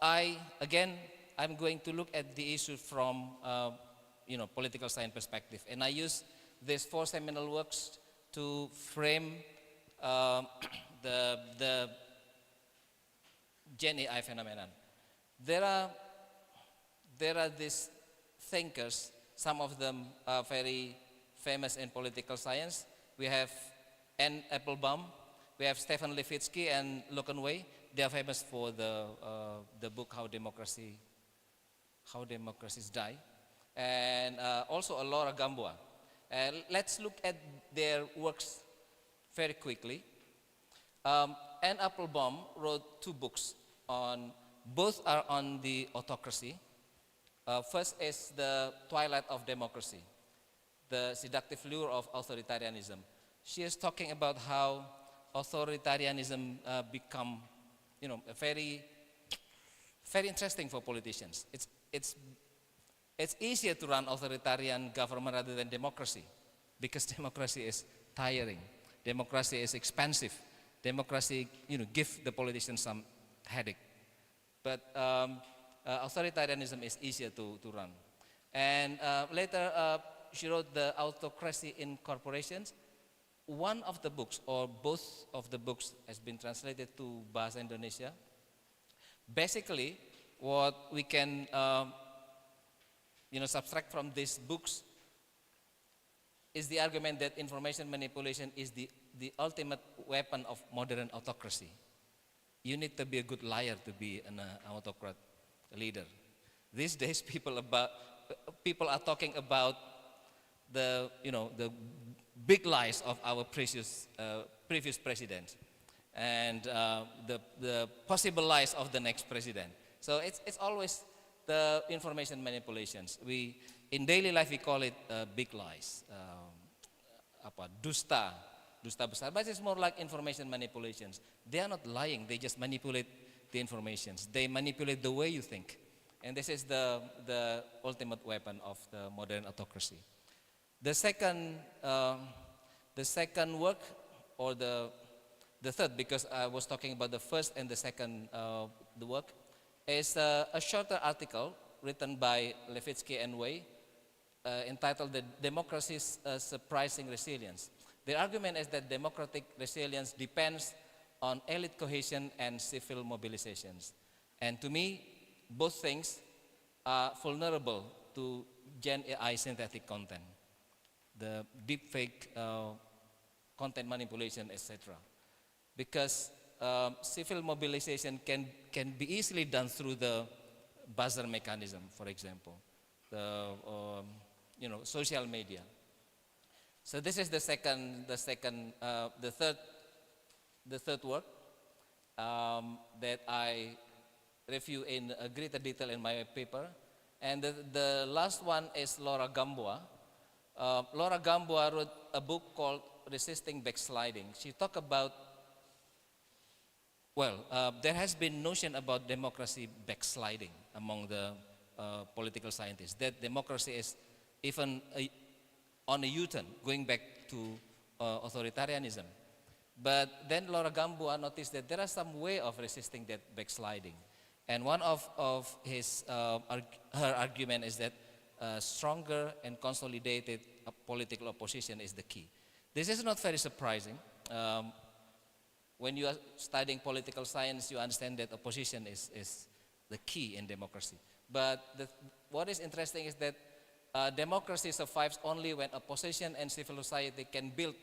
I'm going to look at the issue from political science perspective, and I use these 4 seminal works to frame the GenAI phenomenon. There are these thinkers, some of them are very famous in political science. We have Anne Applebaum, we have Stefan Levitsky and Logan Wei. They are famous for the book How Democracies Die, and also Laura Gamboa. Let's look at their works very quickly. Anne Applebaum wrote 2 books both are on the autocracy. First is The Twilight of Democracy, The Seductive Lure of Authoritarianism. She is talking about how authoritarianism become, very interesting for politicians. It's easier to run authoritarian government rather than democracy, because democracy is tiring. Democracy is expensive. Democracy, give the politicians some headache. But authoritarianism is easier to run. And later, she wrote The Autocracy in Corporations. One of the books, or both of the books, has been translated to Bahasa Indonesia. Basically, what we can subtract from these books is the argument that information manipulation is the ultimate weapon of modern autocracy. You need to be a good liar to be an autocrat leader. These days, people are talking about the big lies of our previous president, and the possible lies of the next president. So it's always the information manipulations. In daily life, we call it big lies, dusta besar, but it's more like information manipulations. They are not lying, they just manipulate the informations. They manipulate the way you think. And this is the ultimate weapon of the modern autocracy. The second work, or the third, because I was talking about the first and the second the work, is a shorter article written by Levitsky and Wei, entitled "The Democracy's Surprising Resilience." The argument is that democratic resilience depends on elite cohesion and civil mobilizations. And to me, both things are vulnerable to GenAI synthetic content, the deepfake content manipulation, etc. Because civil mobilization can be easily done through the buzzer mechanism, for example, the social media. So this is the third work that I review in greater detail in my paper. And the last one is Laura Gamboa. Laura Gamboa wrote a book called Resisting Backsliding. She talked about, there has been notion about democracy backsliding among the political scientists, that democracy is even on a U-turn, going back to authoritarianism. But then Laura Gamboa noticed that there are some way of resisting that backsliding. And one of her argument is that stronger and consolidated political opposition is the key. This is not very surprising. When you are studying political science, you understand that opposition is the key in democracy. But what is interesting is that democracy survives only when opposition and civil society can build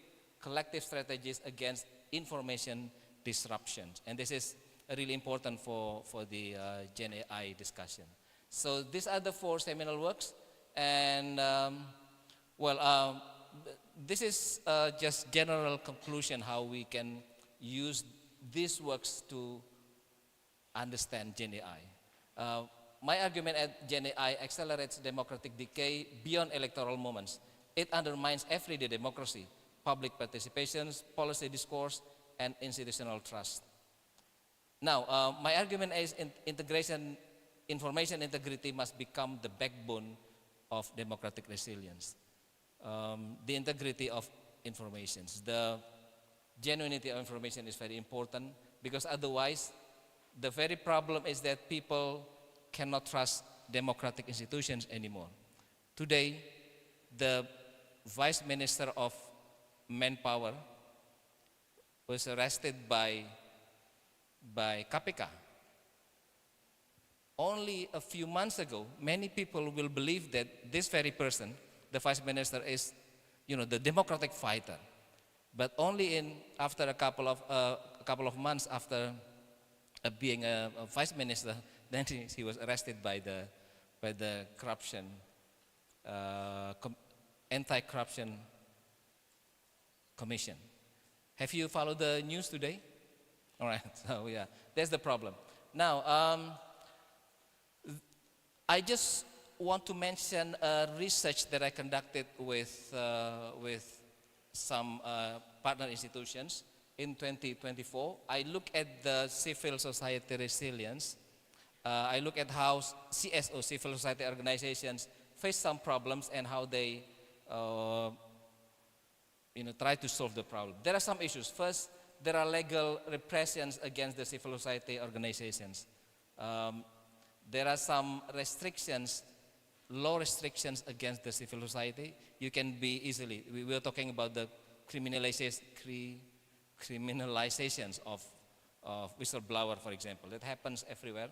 collective strategies against information disruptions. And this is really important for the GenAI discussion. So these are the 4 seminal works. And this is just general conclusion how we can use these works to understand GenAI. My argument at GenAI accelerates democratic decay beyond electoral moments. It undermines everyday democracy, public participations, policy discourse, and institutional trust. Now, my argument is information integrity must become the backbone of democratic resilience. The integrity of information, the genuinity of information is very important, because otherwise, the very problem is that people cannot trust democratic institutions anymore. Today, the Vice Minister of Manpower was arrested by KPK. Only a few months ago, many people will believe that this very person, the Vice Minister, is, the democratic fighter. But only after a couple of months after being a Vice Minister, then he was arrested by the corruption, anti-corruption commission. Have you followed the news today? All right, so yeah, that's the problem. Now, I just want to mention research that I conducted with some partner institutions in 2024. I look at the civil society resilience. I look at how CSO, civil society organizations, face some problems and how they try to solve the problem. There are some issues. First, there are legal repressions against the civil society organizations. There are some restrictions, law restrictions against the civil society. You can be easily, we were talking about the criminalizations of whistleblower, for example. That happens everywhere.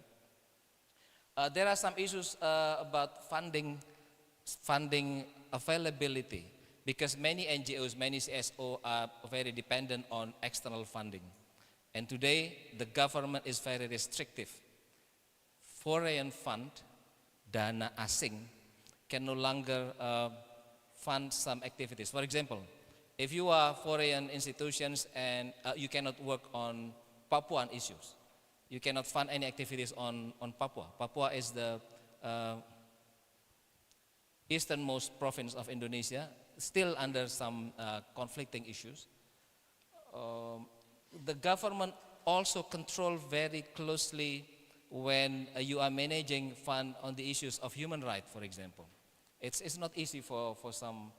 There are some issues about funding availability, because many NGOs, many CSO are very dependent on external funding. And today, the government is very restrictive. Foreign fund, dana asing, can no longer fund some activities. For example, if you are foreign institutions and you cannot work on Papuan issues, you cannot fund any activities on Papua. Papua is the uh, easternmost province of Indonesia, still under some conflicting issues. The government also control very closely when you are managing fund on the issues of human rights, for example. It's not easy for some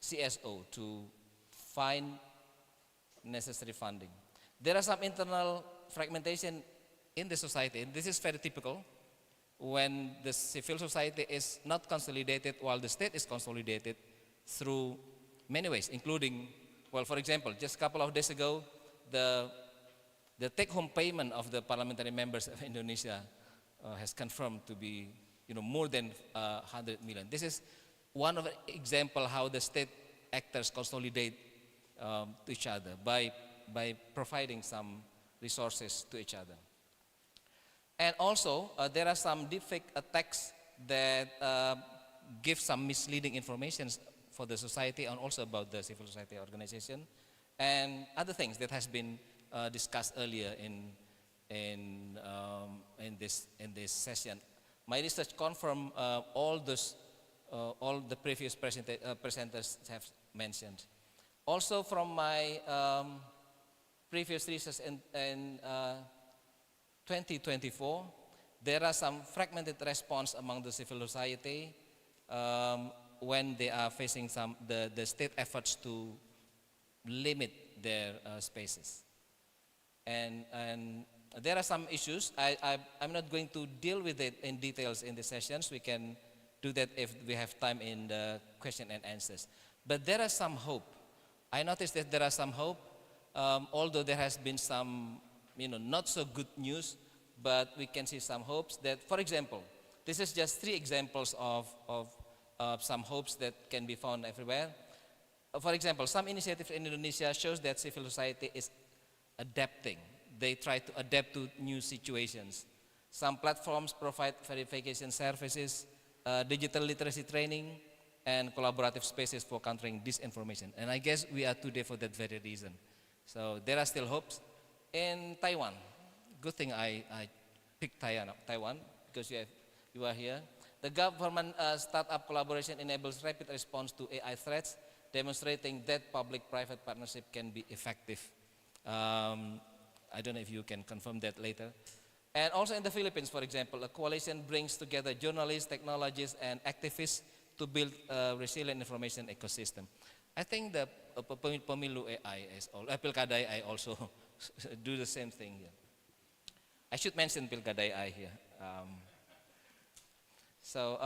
CSO to find necessary funding. There are some internal fragmentation in the society, and this is very typical when the civil society is not consolidated while the state is consolidated through many ways, including, well, for example, just a couple of days ago, the take-home payment of the parliamentary members of Indonesia has confirmed to be, more than 100 million. This is one of the example how the state actors consolidate to each other by providing some resources to each other. And also, there are some deepfake attacks that give some misleading information for the society and also about the civil society organization and other things that has been discussed earlier in this session. My research confirmed all the previous presenters have mentioned. Also, from my previous research in 2024, there are some fragmented response among the civil society when they are facing the state efforts to limit their spaces. And there are some issues. I'm not going to deal with it in details in the sessions. We can do that if we have time in the question and answers. But there are some hope. I noticed that there are some hope, although there has been some not so good news, but we can see some hopes that, for example, this is just 3 examples of some hopes that can be found everywhere. For example, some initiatives in Indonesia shows that civil society is adapting. They try to adapt to new situations. Some platforms provide verification services, digital literacy training, and collaborative spaces for countering disinformation. And I guess we are today for that very reason. So there are still hopes. In Taiwan, good thing I picked Taiwan because you are here. The government startup collaboration enables rapid response to AI threats, demonstrating that public-private partnership can be effective. I don't know if you can confirm that later. And also in the Philippines, for example, a coalition brings together journalists, technologists, and activists to build a resilient information ecosystem. I think the Pilkada.AI also do the same thing here. I should mention Pilkada.AI here. So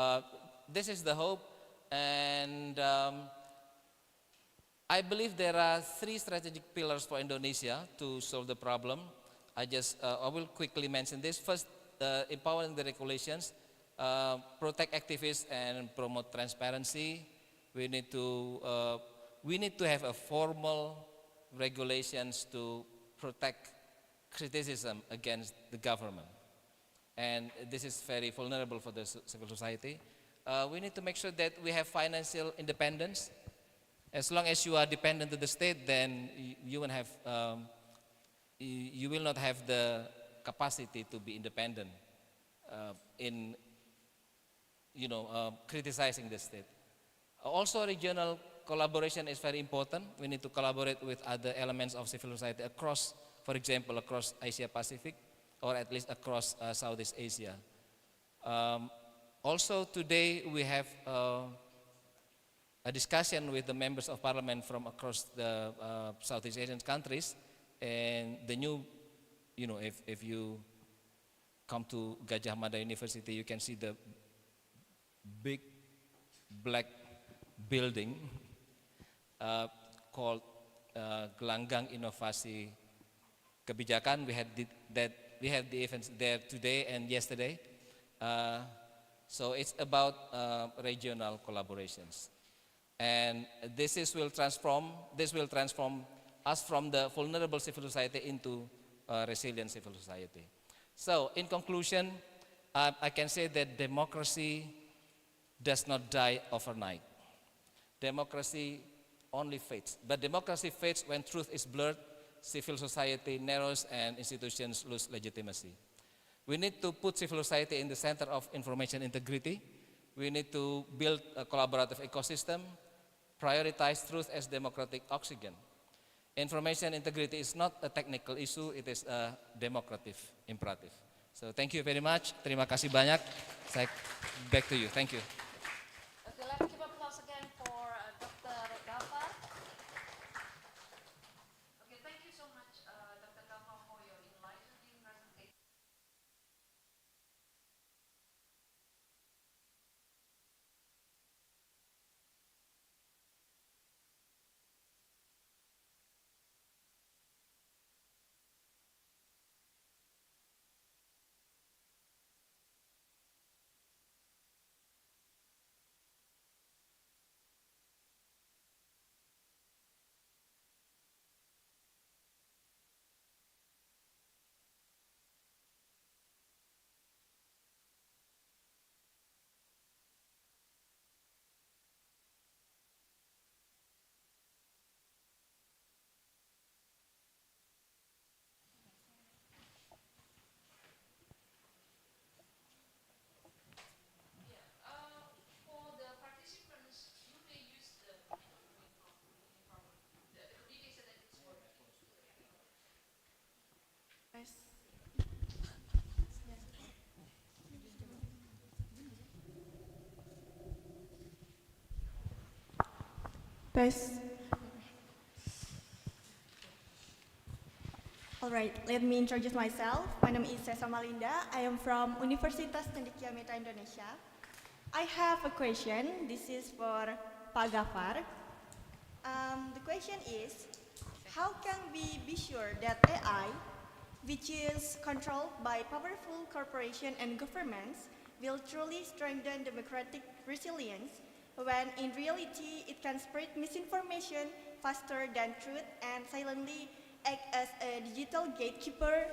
this is the hope, and I believe there are 3 strategic pillars for Indonesia to solve the problem. I will quickly mention this. First, empowering the regulations, protect activists and promote transparency. We need to have a formal regulations to protect criticism against the government. And this is very vulnerable for the civil society. We need to make sure that we have financial independence. As long as you are dependent to the state, then you will not have the capacity to be independent in criticizing the state. Also, regional collaboration is very important. We need to collaborate with other elements of civil society across, for example, across Asia Pacific, or at least across Southeast Asia. Also, today we have a discussion with the members of parliament from across the Southeast Asian countries, and the new, if you come to Gajah Mada University, you can see the big black building called Gelanggang Inovasi Kebijakan. We had the events there today and yesterday. So it's about regional collaborations. And this will transform us from the vulnerable civil society into a resilient civil society. So in conclusion, I can say that democracy does not die overnight. Democracy only fades. But democracy fades when truth is blurred, civil society narrows, and institutions lose legitimacy. We need to put civil society in the center of information integrity. We need to build a collaborative ecosystem, prioritize truth as democratic oxygen. Information integrity is not a technical issue, it is a democratic imperative. So thank you very much. Terima kasih banyak. Saya back to you. Thank you.
Okay, let's give applause again for Dr. Gaffar. Okay, thank you so much, Dr. Gaffar, for your enlightening presentation.
Best. All right, let me introduce myself. My name is Cesar Malinda. I am from Universitas Cendekia Mitra Indonesia. I have a question. This is for Pak Gaffar. The question is, how can we be sure that AI, which is controlled by powerful corporations and governments, will truly strengthen democratic resilience when in reality it can spread misinformation faster than truth and silently act as a digital gatekeeper,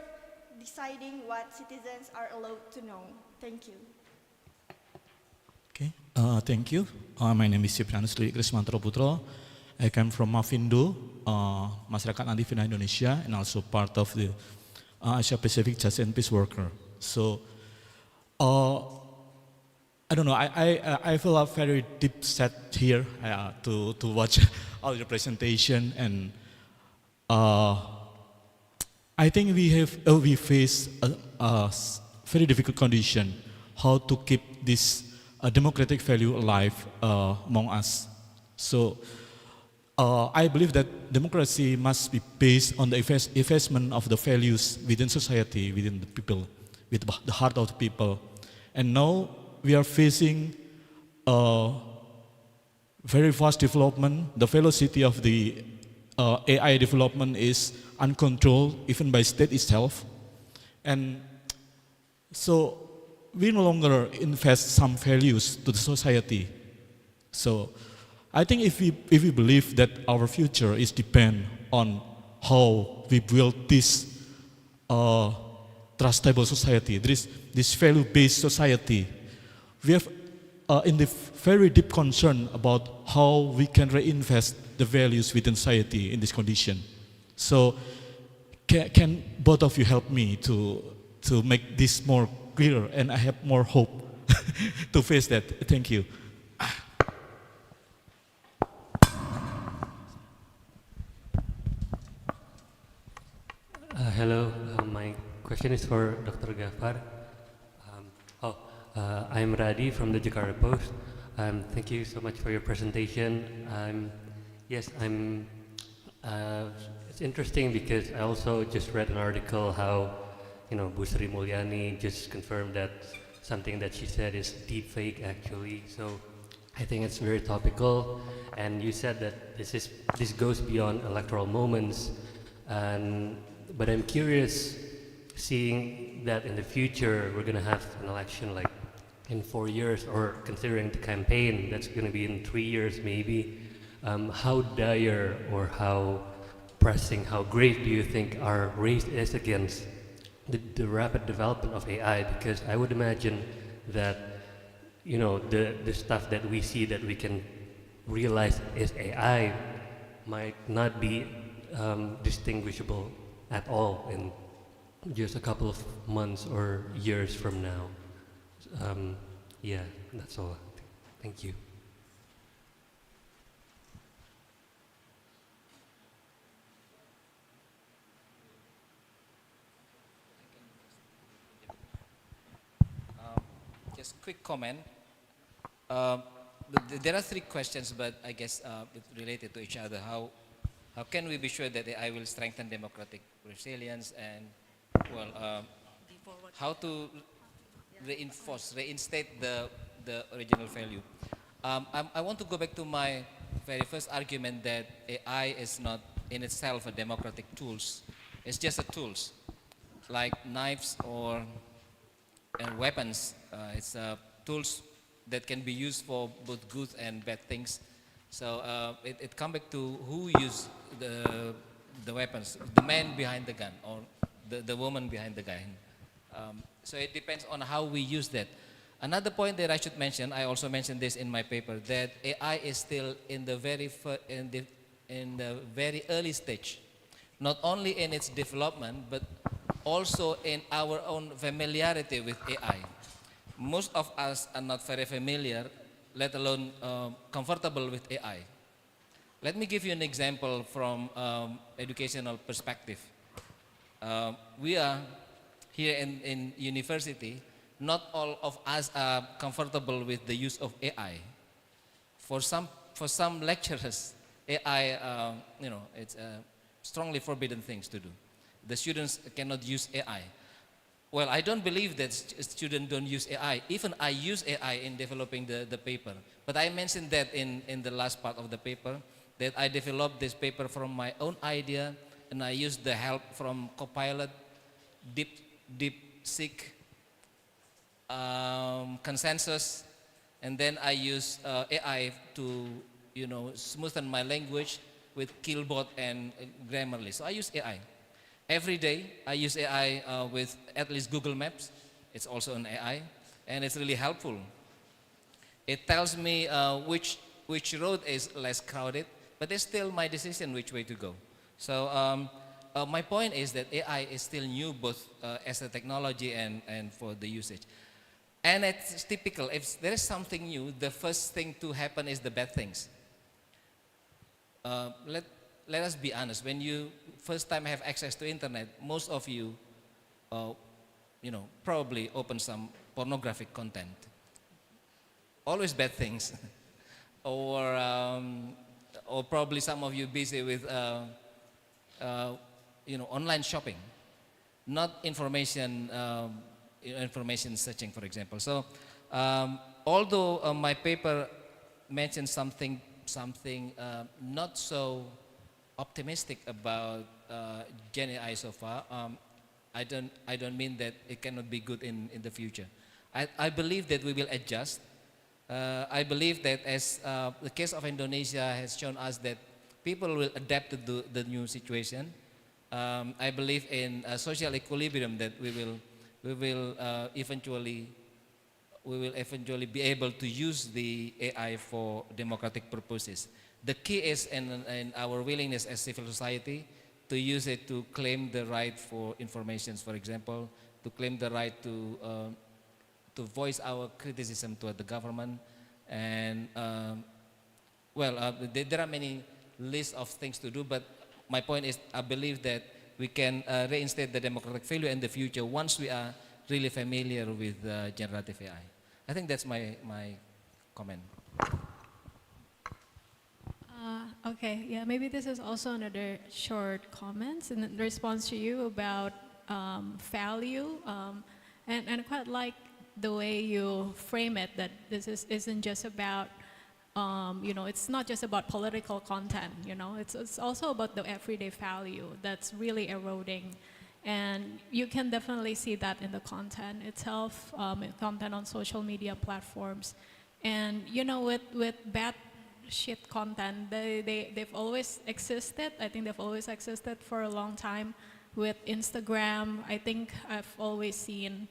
deciding what citizens are allowed to know? Thank you.
Okay, thank you. My name is Freelance Krismantro Putro. I come from Mafindo, Masyarakat Anti Fitnah Indonesia, and also part of the Asia Pacific Justice and Peace Worker. So, I don't know. I feel a very deep sad here to watch all the presentation, and I think we face a very difficult condition how to keep this democratic value alive among us. So I believe that democracy must be based on the investment of the values within society, within the people, with the heart of the people. And now we are facing very fast development. The velocity of the AI development is uncontrolled, even by state itself. And so we no longer invest some values to the society. So I think if we believe that our future is depend on how we build this trustable society, this value-based society, we have in the very deep concern about how we can reinvest the values within society in this condition. So can both of you help me to make this more clear, and I have more hope to face that. Thank you.
Hello, my question is for Dr. Gaffar. I'm Radi from the Jakarta Post. Thank you so much for your presentation. It's interesting because I also just read an article how, Bu Sri Mulyani just confirmed that something that she said is deep fake actually. So I think it's very topical. And you said that this goes beyond electoral moments. But I'm curious, seeing that in the future we're going to have an election like in 4 years, or considering the campaign that's going to be in 3 years maybe, how dire or how pressing, how grave do you think our race is against the rapid development of AI? Because I would imagine that the stuff that we see that we can realize is AI might not be distinguishable at all in just a couple of months or years from now. Yeah, that's all. Thank you.
Just quick comment. There are three questions, but I guess it's related to each other. How can we be sure that AI will strengthen democratic resilience, and how to reinstate the original value? I want to go back to my very first argument that AI is not in itself a democratic tools. It's just a tools, like knives or weapons. It's tools that can be used for both good and bad things. So it comes back to who use the weapons, the man behind the gun or the woman behind the gun. So it depends on how we use that. Another point that I should mention, I also mentioned this in my paper, that AI is still in the very early stage, not only in its development, but also in our own familiarity with AI. Most of us are not very familiar, let alone comfortable with AI. Let me give you an example from educational perspective. We are here in university, not all of us are comfortable with the use of AI. For some lecturers, AI, it's strongly forbidden things to do. The students cannot use AI. Well, I don't believe that students don't use AI. Even I use AI in developing the paper. But I mentioned that in the last part of the paper, that I developed this paper from my own idea, and I used the help from Copilot, DeepSeek, Consensus, and then I use AI to smoothen my language with Killbot and Grammarly. So I use AI. Every day I use AI with at least Google Maps. It's also an AI, and it's really helpful. It tells me which road is less crowded, but it's still my decision which way to go. So my point is that AI is still new, both as a technology and for the usage. And it's typical, if there is something new, the first thing to happen is the bad things. Let us be honest, when you first time have access to internet, most of you, probably open some pornographic content. Always bad things. Or probably some of you busy with, online shopping, not information searching, for example. So, although my paper mentioned something not so optimistic about GenAI so far, I don't mean that it cannot be good in the future. I believe that we will adjust. I believe that as the case of Indonesia has shown us that people will adapt to the new situation. I believe in social equilibrium, that we will eventually be able to use the AI for democratic purposes. The key is in our willingness as civil society to use it to claim the right for information, for example, to claim the right to voice our criticism toward the government. And there are many lists of things to do, but my point is I believe that we can reinstate the democratic value in the future once we are really familiar with generative AI. I think that's my comment.
Okay, yeah, maybe this is also another short comment in response to you about value, and I quite like the way you frame it, that this isn't just about, it's not just about political content, it's also about the everyday value that's really eroding. And you can definitely see that in the content itself, content on social media platforms. And with bad shit content, they've always existed. I think they've always existed for a long time. With Instagram, I think I've always seen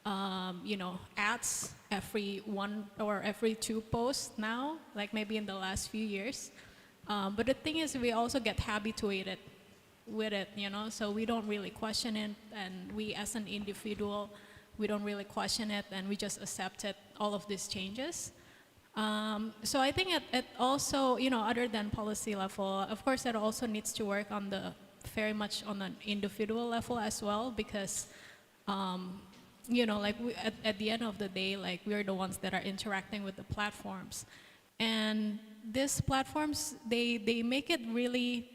ads every one or every two posts now, like maybe in the last few years. But the thing is, we also get habituated with it, you know, so we don't really question it, and we as an individual, we don't really question it, and we just accepted all of these changes. So I think it also, you know, other than policy level, of course, it also needs to work on the very much on an individual level as well, because, you know, like at the end of the day, like we're the ones that are interacting with the platforms, and these platforms, they make it really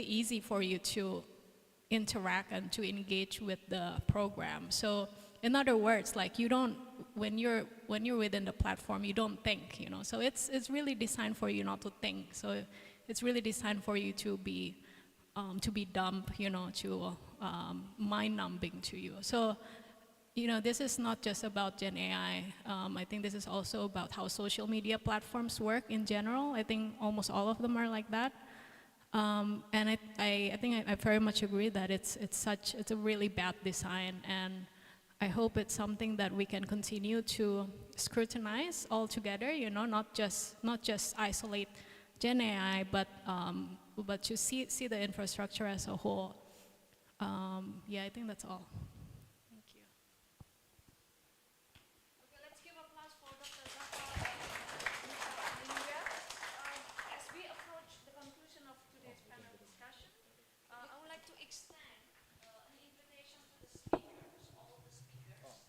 easy for you to interact and to engage with the program. So in other words, like you don't, when you're within the platform, you don't think, you know. So it's really designed for you not to think. So it's really designed for you to be dumb, you know, to mind-numbing to you. So, you know, this is not just about GenAI. I think this is also about how social media platforms work in general. I think almost all of them are like that. And I think I very much agree that it's a really bad design, and I hope it's something that we can continue to scrutinize all together, you know, not just isolate GenAI, but to see the infrastructure as a whole. Yeah, I think that's all. Thank you.
Okay, let's give applause for Dr. Gaffar and Mr. Anindya. As we approach the conclusion of today's panel discussion, I would like to extend an invitation to the speakers, all the speakers,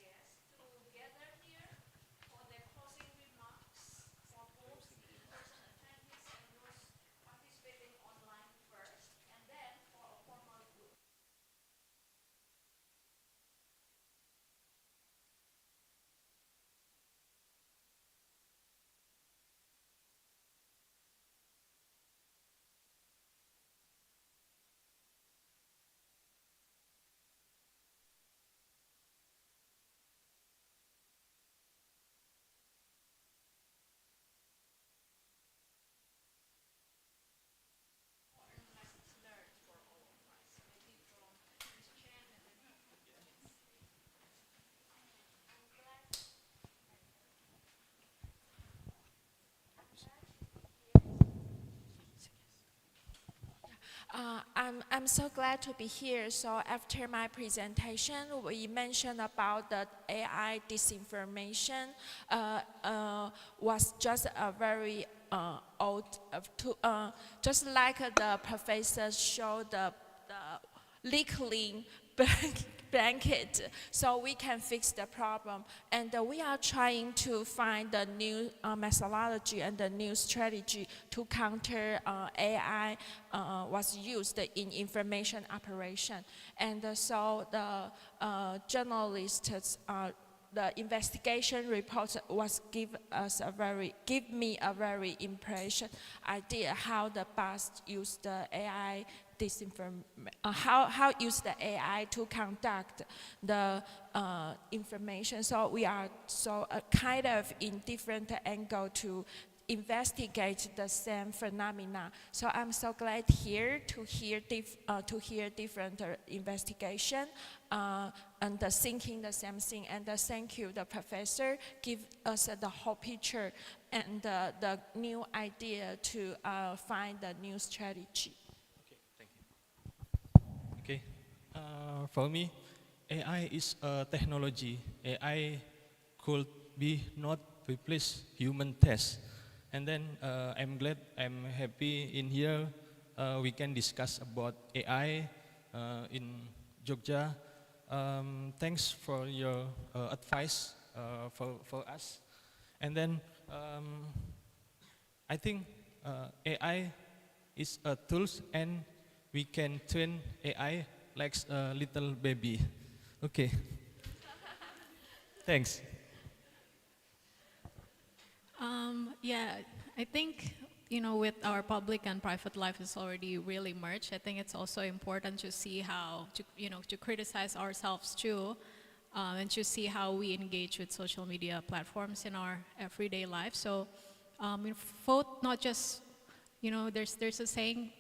yes, to gather here for their closing remarks for both the in-person attendees and those participating online first, and then for a formal group. Lessons learned for all of us, maybe from Ms. Chen and then I'm glad.
I'm so glad to be here. So after my presentation, we mentioned about the AI disinformation was just a very old, just like the professor showed the leak link blanket, so we can fix the problem. And we are trying to find the new methodology and the new strategy to counter AI was used in information operation. And so the journalists, the investigation report was give me a very impression idea how the past used the AI how use the AI to conduct the information. So we are kind of in different angle to investigate the same phenomena. So I'm so glad here to hear different investigation and thinking the same thing. And thank you, the professor, give us the whole picture and the new idea to find the new strategy.
Okay, for me, AI is a technology. AI could be not replace human test. And then I'm glad, I'm happy in here. We can discuss about AI in Jogja. Thanks for your advice for us. And then I think AI is a tool, and we can train AI like a little baby. Okay. Thanks.
Yeah, I think, you know, with our public and private life is already really merged. I think it's also important to see how, to criticize ourselves too, and to see how we engage with social media platforms in our everyday life. So, vote not just, there's a saying,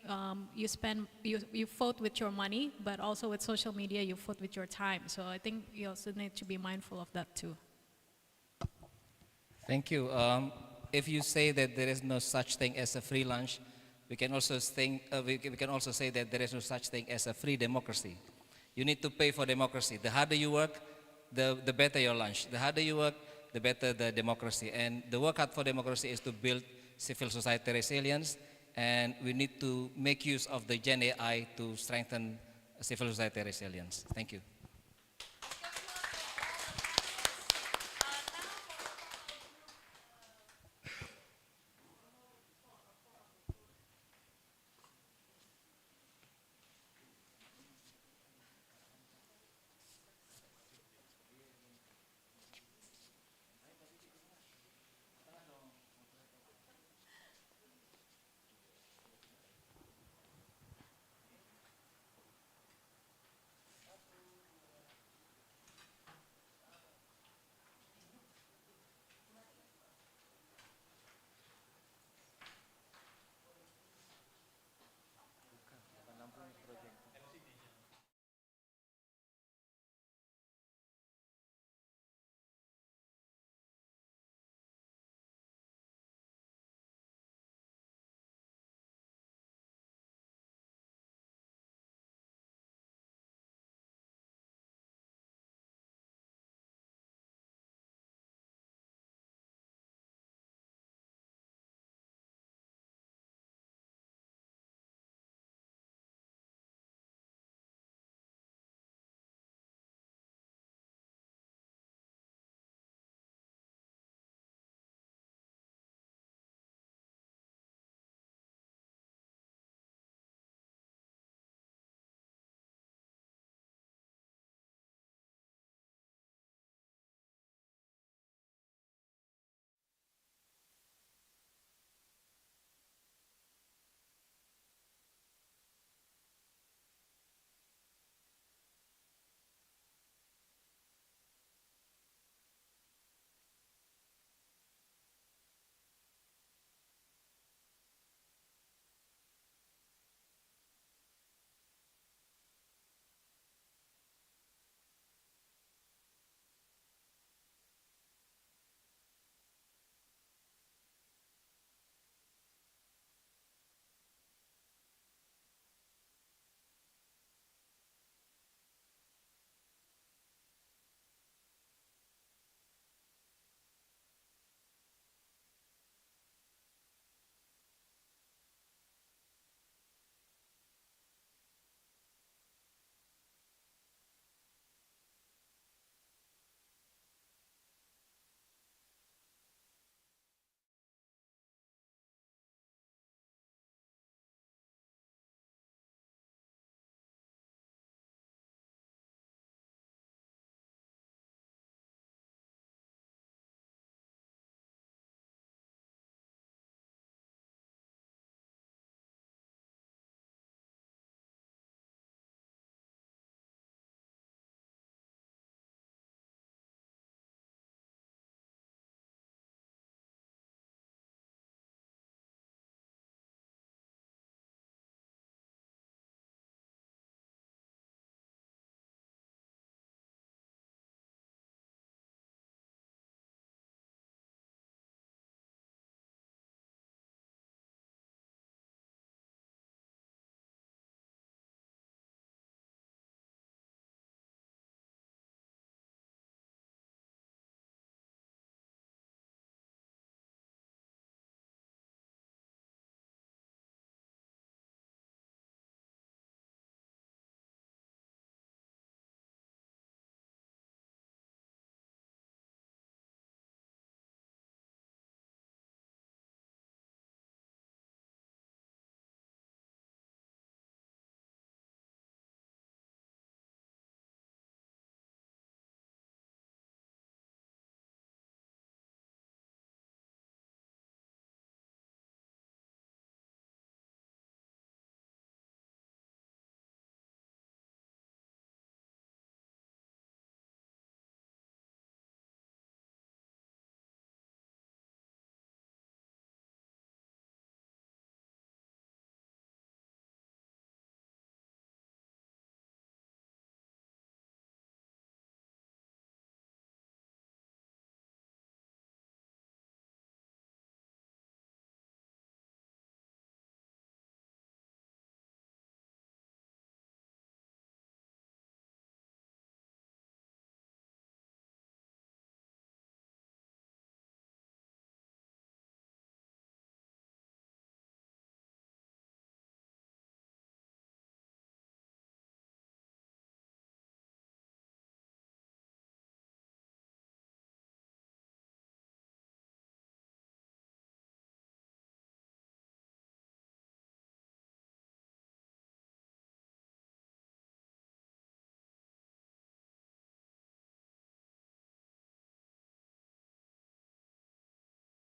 you vote with your money, but also with social media, you vote with your time. So I think you also need to be mindful of that too.
Thank you. If you say that there is no such thing as a free lunch, we can also say that there is no such thing as a free democracy. You need to pay for democracy. The harder you work, the better your lunch. The harder you work, the better the democracy. And the work hard for democracy is to build civil society resilience, and we need to make use of the GenAI to strengthen civil society resilience. Thank you.